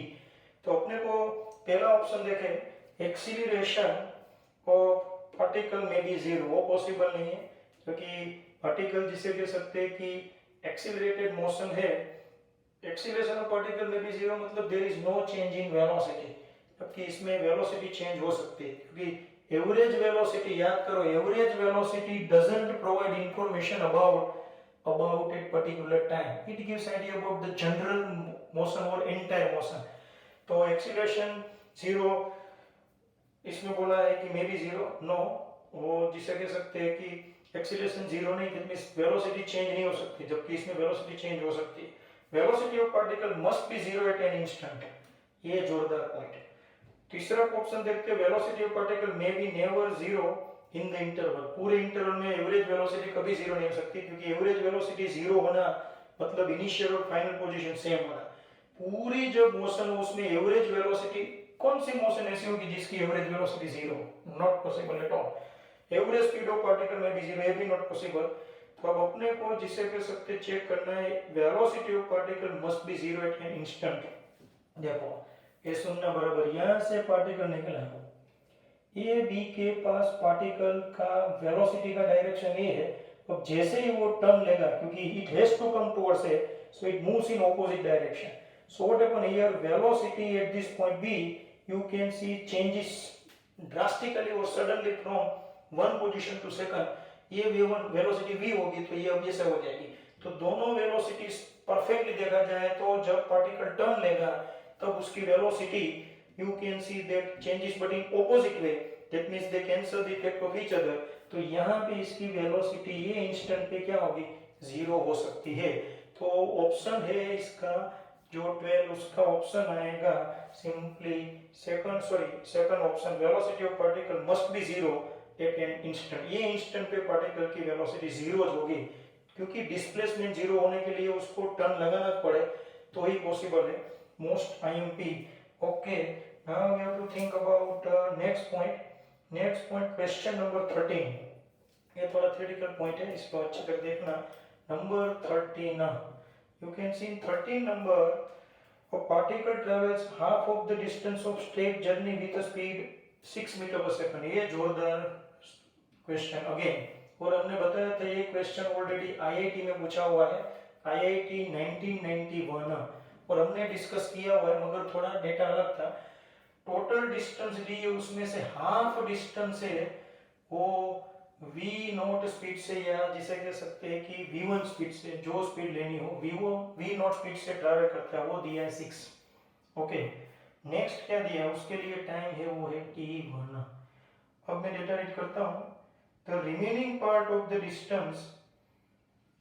तो अपने को पहला ऑप्शन देखें, एक्सीलरेशन ऑफ पार्टिकल में भी 0, वो पॉसिबल नहीं है, क्योंकि पार्टिकल जिसे कह सकते हैं कि एक्सीलरेटेड मोशन है। एक्सीलरेशन ऑफ पार्टिकल में भी 0 मतलब there is no change in velocity, जबकि इसमें वेलोसिटी चेंज हो सकती है, क्योंकि एवरेज वेलोसिटी, याद करो, average velocity doesn't provide information about a particular time, it gives idea about the general motion और एंटायर मोशन। तो एक्सीलरेशन 0 इसमें बोला है कि मे बी 0, नो, वो जिसे कह सकते हैं कि एक्सीलरेशन 0 नहीं, दैट मींस वेलोसिटी चेंज नहीं हो सकती, जबकि इसमें वेलोसिटी चेंज हो सकती है। Velocity of particle must be 0 at an instant, ये जोरदार पॉइंट है। तीसरा ऑप्शन देखते हैं, velocity of particle may be never 0 in the interval. पूरे इंटरवल में एवरेज वेलोसिटी कभी 0 नहीं हो सकती, क्योंकि एवरेज वेलोसिटी 0 होना मतलब इनिशियल और फाइनल पोजीशन सेम होना। पूरी जब मोशन हो उसमें एवरेज वेलोसिटी, कौन सी मोशन ऐसी होगी जिसकी average velocity 0? Not possible at all. Average speed of particle में भी 0, ये भी नॉट पॉसिबल। तो अब अपने को जिसे कह सकते चेक करना है, velocity of particle must be 0 at an instant. देखो ये सुनना बराबर, यहां से पार्टिकल निकला, ए बी के पास पार्टिकल का वेलोसिटी का डायरेक्शन ये है, अब जैसे ही वो टर्न लेगा, क्योंकि it has to come towards a, so it moves in opposite direction. So what happen here, velocity at this point b you can see changes drastically और suddenly from one position to second. ये वेलोसिटी v होगी, तो ये अब ये से हो जाएगी। तो दोनों वेलोसिटीज परफेक्टली देखा जाए तो जब पार्टिकल टर्न लेगा तब उसकी velocity you can see that changes but in opposite way, that means they cancel the effect of each other। तो यहाँ पे इसकी वेलोसिटी ये इंस्टेंट पे क्या होगी, 0 हो सकती है। तो ऑप्शन है इसका जो 12, उसका ऑप्शन आएगा simply second option, velocity of particle must be 0 at an instant. ये इंस्टेंट पे पार्टिकल की वेलोसिटी 0 होगी, क्योंकि डिस्प्लेसमेंट 0 होने के लिए उसको टर्न लगाना पड़े तो ही पॉसिबल है। Most IMP। Okay, now we have to think about next point, question number 13। ये थोड़ा theoretical point है, इसको अच्छी तरह देखना। Number 13, you can see in 13 number, a particle travels half of the distance of straight journey with a speed 6 meter per second। ये जोरदार क्वेश्चन अगेन, और हमने बताया था ये क्वेश्चन ऑलरेडी IIT में पूछा हुआ है, IIT 1991, और हमने डिस्कस किया हुआ है, मगर थोड़ा डेटा अलग था। टोटल डिस्टेंस डी उसमें से हाफ डिस्टेंस है वो v नॉट स्पीड से, या जिसे कह सकते हैं कि v1 स्पीड से जो स्पीड लेनी हो v नॉट स्पीड से ट्रैवल करता है, वो दिया है 6। ओके, नेक्स्ट क्या दिया है, उसके लिए टाइम है वो है t1। अब मैं डेटा रीड करता हूँ। The remaining part of the distance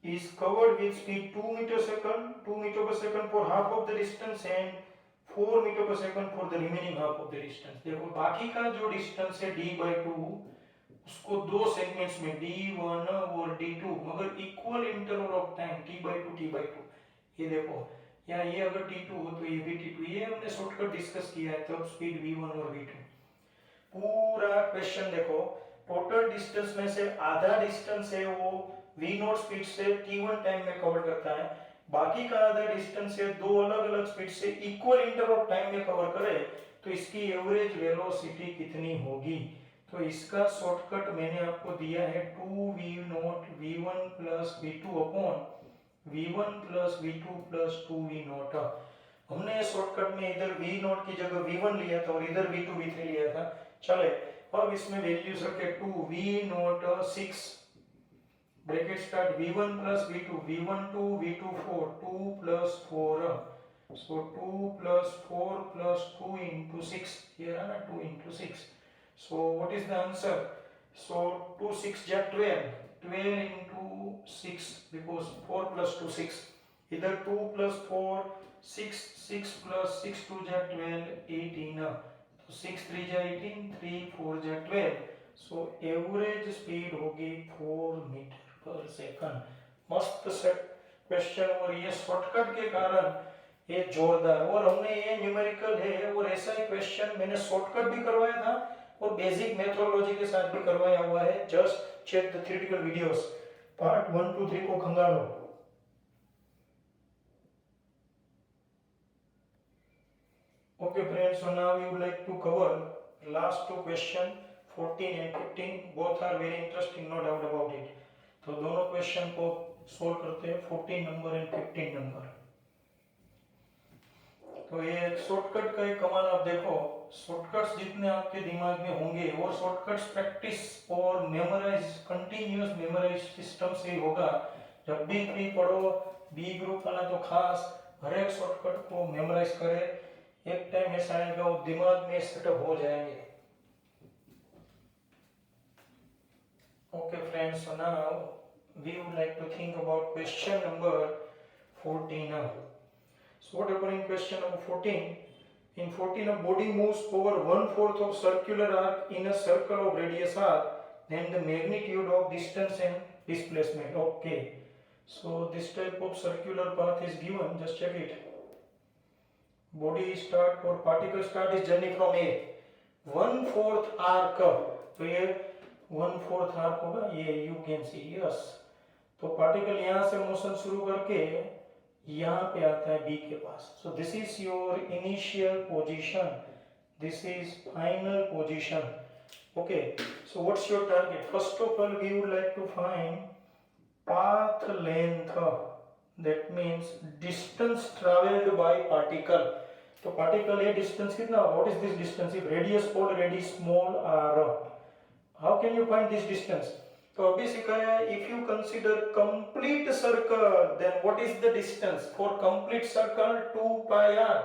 is covered with speed 2 meter per second for half of the distance and 4 meter per second for the remaining half of the distance। देखो बाकी का जो डिस्टेंस है d/2 उसको दो सेगमेंट्स में d1 और d2 मगर equal interval of time t/2 ये देखो, या ये अगर t2 हो तो ये भी t2, ये हमने शॉर्टकट डिस्कस किया है। तब स्पीड v1 और v2। पूरा क्वेश्चन देखो, टोटल डिस्टेंस में से आधा डिस्टेंस है वो v नॉट स्पीड से t1 टाइम में कवर करता है, बाकी का आधा डिस्टेंस है दो अलग अलग स्पीड से इक्वल इंटरवल ऑफ टाइम में कवर करे, तो इसकी एवरेज वेलोसिटी कितनी होगी। तो इसका शॉर्टकट मैंने आपको दिया है 2v not v1 plus v2 upon v1 plus v2 plus 2v not. हमने शॉर्टकट में इधर v नॉट की जगह v1 लिया था और इधर v2 v3 लिया था। चले अब इसमें वैल्यूज रखे 2v not 6 bracket start v1 plus v2 v1 2 v2 4 2 plus 4, so 2 plus 4 plus 2 into 6, here है 2 into 6, so what is the answer, so 2 6 ja 12 into 6 because 4 plus 2 6, इधर 2 plus 4 6 6 plus 6 2 ja 12 18, तो 6 3 ja 18 3 4 ja 12, so average speed होगी 4 मीटर पर सेकंड। मस्त सेट क्वेश्चन, और ये शॉर्टकट के कारण ये जोरदार, और हमने ये न्यूमेरिकल है और ऐसा ही क्वेश्चन मैंने शॉर्टकट भी करवाया था और बेसिक मेथोडोलॉजी के साथ भी करवाया हुआ है। Just check the theoretical videos, part 1 2 3 को खंगालो। Okay friends, so now we would like to cover last two question 14 and 15, both are very interesting, no doubt about it। तो दोनों क्वेश्चन को सोल्व करते हैं, 14 नंबर एंड 15 नंबर। तो ये शॉर्टकट का एक कमाल, आप देखो शॉर्टकट्स जितने आपके दिमाग में होंगे और शॉर्टकट्स प्रैक्टिस और मेमोराइज, कंटिन्यूअस मेमोराइज सिस्टम से ही होगा। जब भी फ्री पढ़ो, बी ग्रुप वाला तो खास हर एक शॉर्टकट को मेमोराइज करे, एक टाइम ऐसा आएगा वो दिमाग में सेटअप हो जाएंगे। Okay friends, so now we would like to think about question number 14 now। So what happened in question number 14? In 14, a body moves over 1/4 of circular arc in a circle of radius r, then the magnitude of distance and displacement. Okay, so this type of circular path is given, just check it। Body start or particle start is journey from A, 1/4 arc, तो ये 1/4 आर्क होगा, ये यू कैन सी यस। तो पार्टिकल यहाँ से मोशन शुरू करके यहाँ पे आता है बी के पास। So this is your initial position, this is final position. Okay, so what's your target? First of all we would like to find path length, that means distance travelled by particle. तो पार्टिकल ये डिस्टेंस कितना, what is this distance? If radius already small r, how can you find this distance? तो अभी सिखाया है, if you consider complete circle then what is the distance for complete circle? 2 pi r।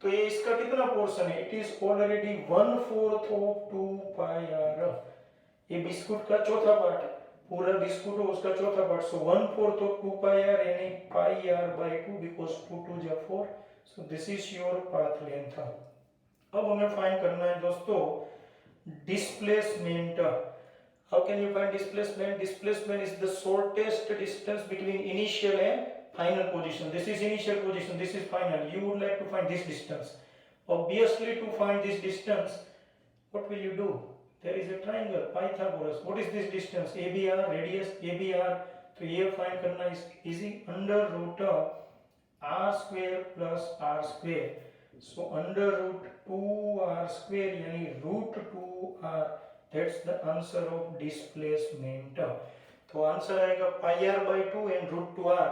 तो ये इसका कितना पोर्शन है? it is already 1/4 of 2 pi r। ये बिस्कुट का चौथा पार्ट, पूरा बिस्कुट हो उसका चौथा part, so 1/4 of 2 pi r यानी pi r by 2 because 2 2 जा 4, so this is your path length। अब हमें फाइंड करना है दोस्तों displacement। How can you find displacement? Displacement is the shortest distance between initial and final position. This is initial position, this is final. You would like to find this distance. Obviously, to find this distance, what will you do? There is a triangle, Pythagoras. What is this distance? ABR, radius ABR. तो ये find करना is easy, under root r square plus r square। So under root 2r square यानी root 2r, that's the answer of displacement। तो आंसर आएगा pi r by 2 and root 2r।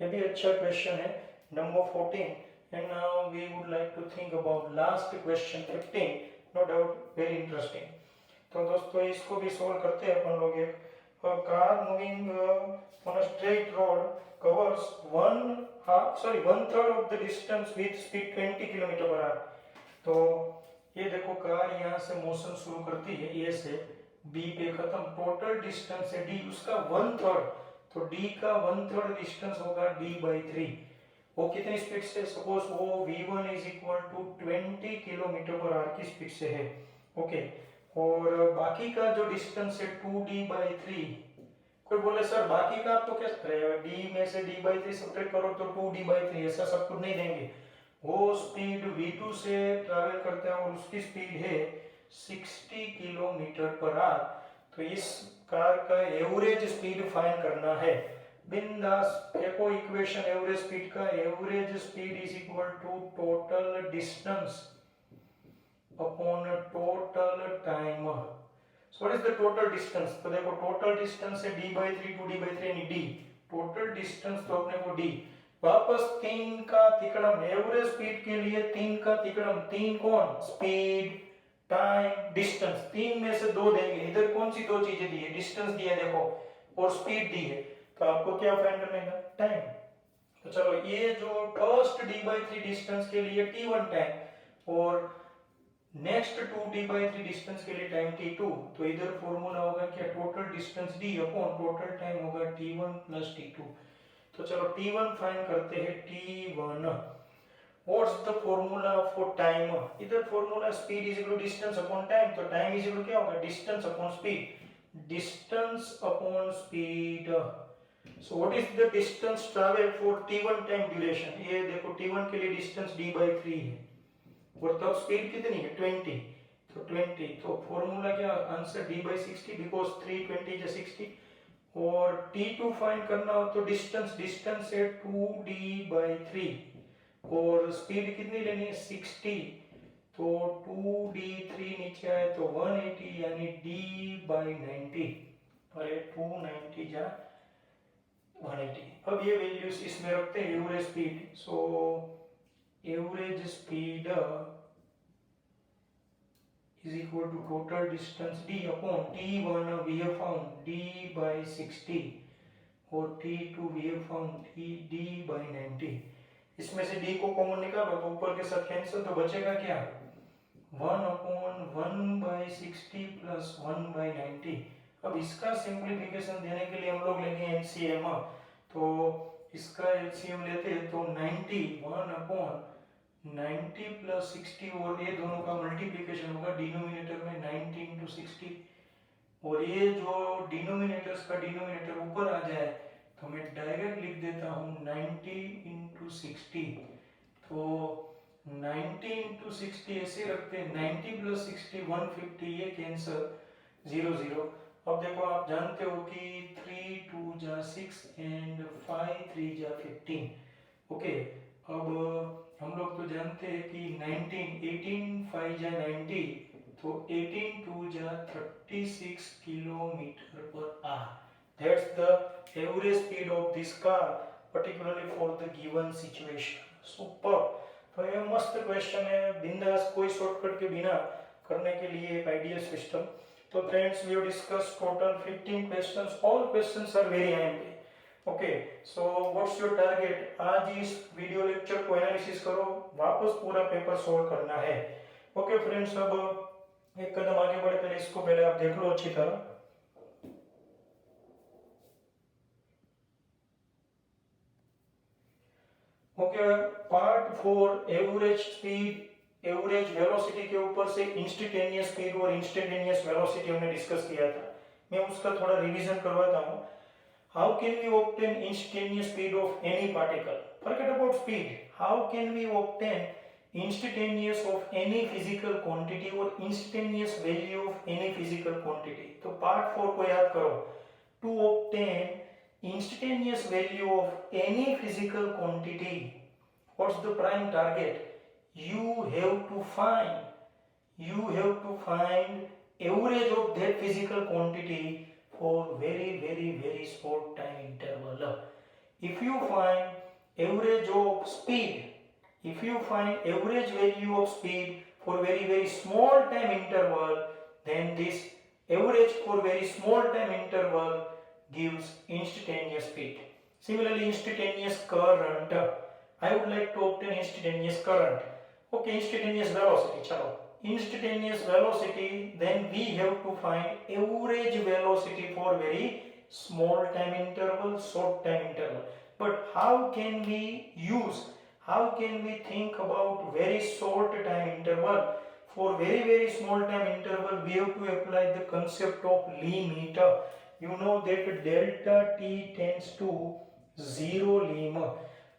ये भी अच्छा क्वेश्चन है। Number 14, And now we would like to think about last question 15, no doubt very interesting. तो दोस्तों इसको भी सॉल्व करते हैं अपन लोग. एक car moving on a straight road covers one third of the distance with speed 20 kilometre per our. तो ये देखो कार यहाँ से मोशन शुरू करती है ए से बी पे खत्म, टोटल डिस्टेंस है डी, उसका वन थर्ड, तो डी का वन थर्ड डिस्टेंस होगा डी बाई 3. वो कितनी स्पीड से, सपोज वो v1 is equal to 20 kilometre per hour की स्पीड से है. ओके, और बाकी का जो डिस्टेंस है 2d बाई 3. कोई बोले सर बाकी का आपको कैसे करेगा, d में से d बाई 3 सब्ट्रैक्ट करो तो 2d बाई 3, ऐसा सब कुछ नहीं देंगे. वो स्पीड v2 से ट्रैवल करते हैं और उसकी स्पीड है 60 किलोमीटर पर आवर. तो इस कार का एवरेज स्पीड फाइंड करना है. बिंदास देखो इक्वेशन एवरेज स्पीड का, average speed is equal to total distance upon total time. So what is the total distance, तो देखो टोटल डिस्टेंस है d बाई 3 2d बाई 3 यानी d, टोटल डिस्टेंस तो अपने को d. वापस 3 का तिकड़म, एवरेज स्पीड के लिए 3 का तिकड़म, 3 कौन, स्पीड टाइम डिस्टेंस, 3 में से 2 देंगे. इधर कौन सी 2 चीजें दी है, डिस्टेंस दिया है देखो और स्पीड दी है, तो आपको क्या फाइंड करना है, टाइम. तो चलो ये जो फर्स्ट d बाई 3 डिस्टेंस के लिए t1 टाइम और नेक्स्ट 2d बाई 3 डिस्टेंस के लिए टाइम t2, तो इधर फॉर्मूला होगा क्या, total distance d upon total time होगा t1 प्लस t2. तो चलो t1 फाइंड करते हैं. t1 what's the formula for time, इधर formula speed is equal to distance upon time, तो टाइम इज इक्वल टू क्या होगा, distance upon speed, distance upon speed. So what is the distance travel for t1 time duration, ये देखो t1 के लिए डिस्टेंस d by 3 है और तब स्पीड कितनी है 20, तो 20, तो फॉर्मूला क्या, answer d by 60 because 320 is 60. और t2 फाइंड करना हो तो डिस्टेंस है 2d by 3 और स्पीड कितनी लेनी है 60, तो 2d3 नीचे आए तो 180 यानी d by 90, अरे 290 जा 180. अब ये वैल्यूज इसमें रखते हैं average speed. So average speed is equal to total distance d upon t1 we have found d by 60 और t2 we have found d by 90. इसमें से d को कॉमन निकालो तो ऊपर के साथ कैंसिल, तो बचेगा क्या 1 अपॉन 1 बाय 60 प्लस 1 बाय 90. अब इसका सिंप्लीफिकेशन देने के लिए हम लोग लेंगे एलसीएम, तो इसका एलसीएम लेते हैं तो 90 1 अपॉन 90 प्लस 60 और ये दोनों का मल्टीप्लिकेशन होगा डिनोमिनेटर में 90 इंटू 60 और ये जो डिनोमिनेटर्स का डिनोमिनेटर ऊपर आ जाए तो मैं डायरेक्ट लिख देता हूँ 90 इंटू 60. तो 90 इंटू 60 ऐसे रखते हैं, 90 प्लस 60 150, ये कैंसर 0 0. अब देखो आप जानते हो कि 3 2 जा 6 एंड 5 3 जा 15. ओके, अब हम लोग तो जानते हैं कि 19 18 5 जा 90, तो 18 2 जा 36 kilometre per our. That's the average speed of this car particularly for the given situation. Super. तो ये मस्त क्वेश्चन है, बिंदास कोई शॉर्टकट के बिना करने के लिए एक आइडियल सिस्टम. तो friends we have discussed total 15 questions, all questions are very IMP. Okay, so what's your target, आज इस वीडियो लेक्चर को एनालिसिस करो, वापस पूरा पेपर सोल्व करना है. ओके फ्रेंड्स, अब एक कदम आगे बढ़े, पहले इसको पहले आप देख लो अच्छी तरह. Okay, part 4 average speed average velocity के ऊपर से इंस्टेंटेनियस स्पीड और इंस्टेंटेनियस वेलोसिटी हमने डिस्कस किया था. मैं उसका थोड़ा रिवीजन करवाता हूँ. How can we obtain instantaneous speed of any particle, forget about speed, how can we obtain instantaneous of any physical quantity और instantaneous value of any physical quantity. तो पार्ट 4 को याद करो. To obtain instantaneous value of any physical quantity, what's the prime target, you have to find average of that physical quantity for very short time interval. If you find average of speed if you find average value of speed for very small time interval, then this average for very small time interval gives instantaneous speed. Similarly, instantaneous current, I would like to obtain instantaneous current. Okay, instantaneous velocity, chalo. Instantaneous velocity, then we have to find average velocity for very small time interval, short time interval. But how can we use, how can we think about very short time interval? For very small time interval, we have to apply the concept of limit. You know that delta t tends to 0 lim.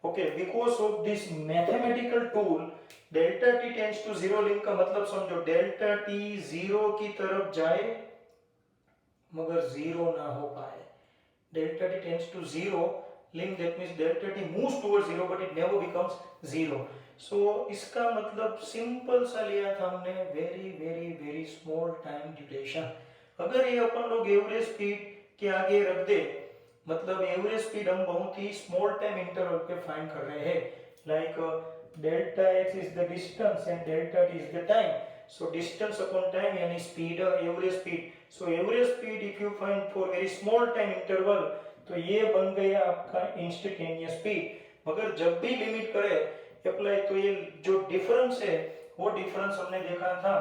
Okay, because of this mathematical tool, delta T tends to zero लिंक का मतलब समझो, डेल्टा टी जीरो की तरफ जाए मगर जीरो ना हो पाए. Delta T tends to zero link, that means delta t moves towards zero but it never becomes zero. So इसका मतलब सिंपल सा लिया था हमने, वेरी स्मॉल टाइम ड्यूरेशन. अगर ये अपन लोग एवरेज स्पीड के आगे रख दे, मतलब एवरेज स्पीड हम बहुत ही स्मॉल टाइम इंटरवल पे फाइंड कर रहे हैं, like delta x is the distance and delta t is the time. So distance upon time यानी speed, average speed. So average speed if you find for very small time interval, तो ये बन गया आपका instantaneous speed. मगर जब भी लिमिट करे अप्लाई, तो ये जो डिफरेंस है वो डिफरेंस हमने देखा था,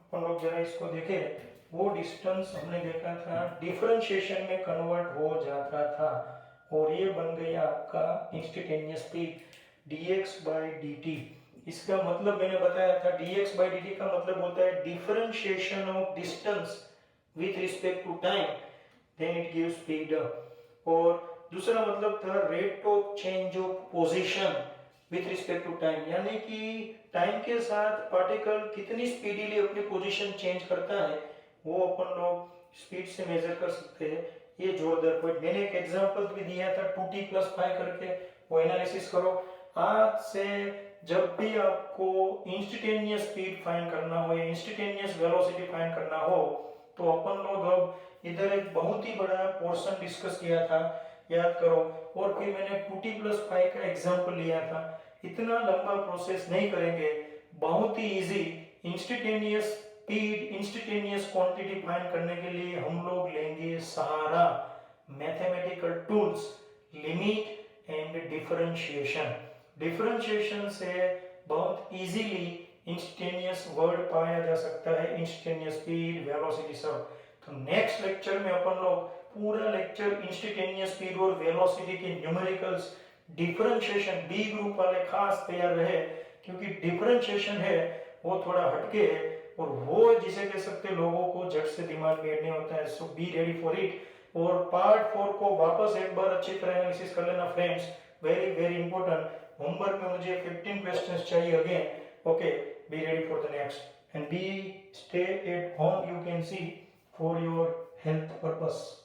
अपन लोग जरा इसको देखें, वो डिस्टेंस हमने देखा था डिफरेंशिएशन में कन्वर्ट हो जाता था और ये बन गया आपका instantaneous speed dx by dt. इसका मतलब मैंने बताया था, dx by dt का मतलब होता है differentiation of distance with respect to time, then it gives speed. और दूसरा मतलब था rate of change of position with respect to time, यानी कि टाइम के साथ पार्टिकल कितनी स्पीडीली अपनी पोजीशन चेंज करता है वो अपन लोग स्पीड से मेजर कर सकते हैं. ये जोरदार पॉइंट, मैंने एक एग्जांपल भी दिया था 2t+5 करके, वो एनालिसिस करो. आज से जब भी आपको इंस्टेंटेनियस स्पीड फाइंड करना हो या इंस्टेंटेनियस वेलोसिटी फाइंड करना हो, तो अपन लोग अब इधर एक बहुत ही बड़ा पोर्शन डिस्कस किया था, याद करो. और फिर मैंने 2t+5 का एग्जांपल लिया था. इतना लंबा प्रोसेस नहीं करेंगे, बहुत ही easy. Instantaneous speed, instantaneous quantity find करने के लिए हम लोग लेंगे सहारा mathematical tools, limit and differentiation. Differentiation से बहुत इजीली इंस्टेंटेनियस वर्ड पाया जा सकता है, इंस्टेंटेनियस स्पीड, वेलोसिटी सब. तो नेक्स्ट लेक्चर में अपन लोग पूरा लेक्चर इंस्टेंटेनियस स्पीड और वेलोसिटी के न्यूमेरिकल्स, डिफरेंशिएशन, बी ग्रुप वाले खास तैयार रहे, क्योंकि डिफरेंशिएशन है वो थोड़ा हटके है और वो जिसे कह सकते लोगों को झट से दिमाग में नहीं होता है. सो बी रेडी फॉर इट. और पार्ट 4 को वापस एक बार अच्छी तरह एनालिसिस कर लेना फ्रेंड्स, वेरी इंपॉर्टेंट. होमवर्क में मुझे 15 क्वेश्चंस चाहिए again. Okay, be ready for the next and be stay at home, you can C, for your health purpose.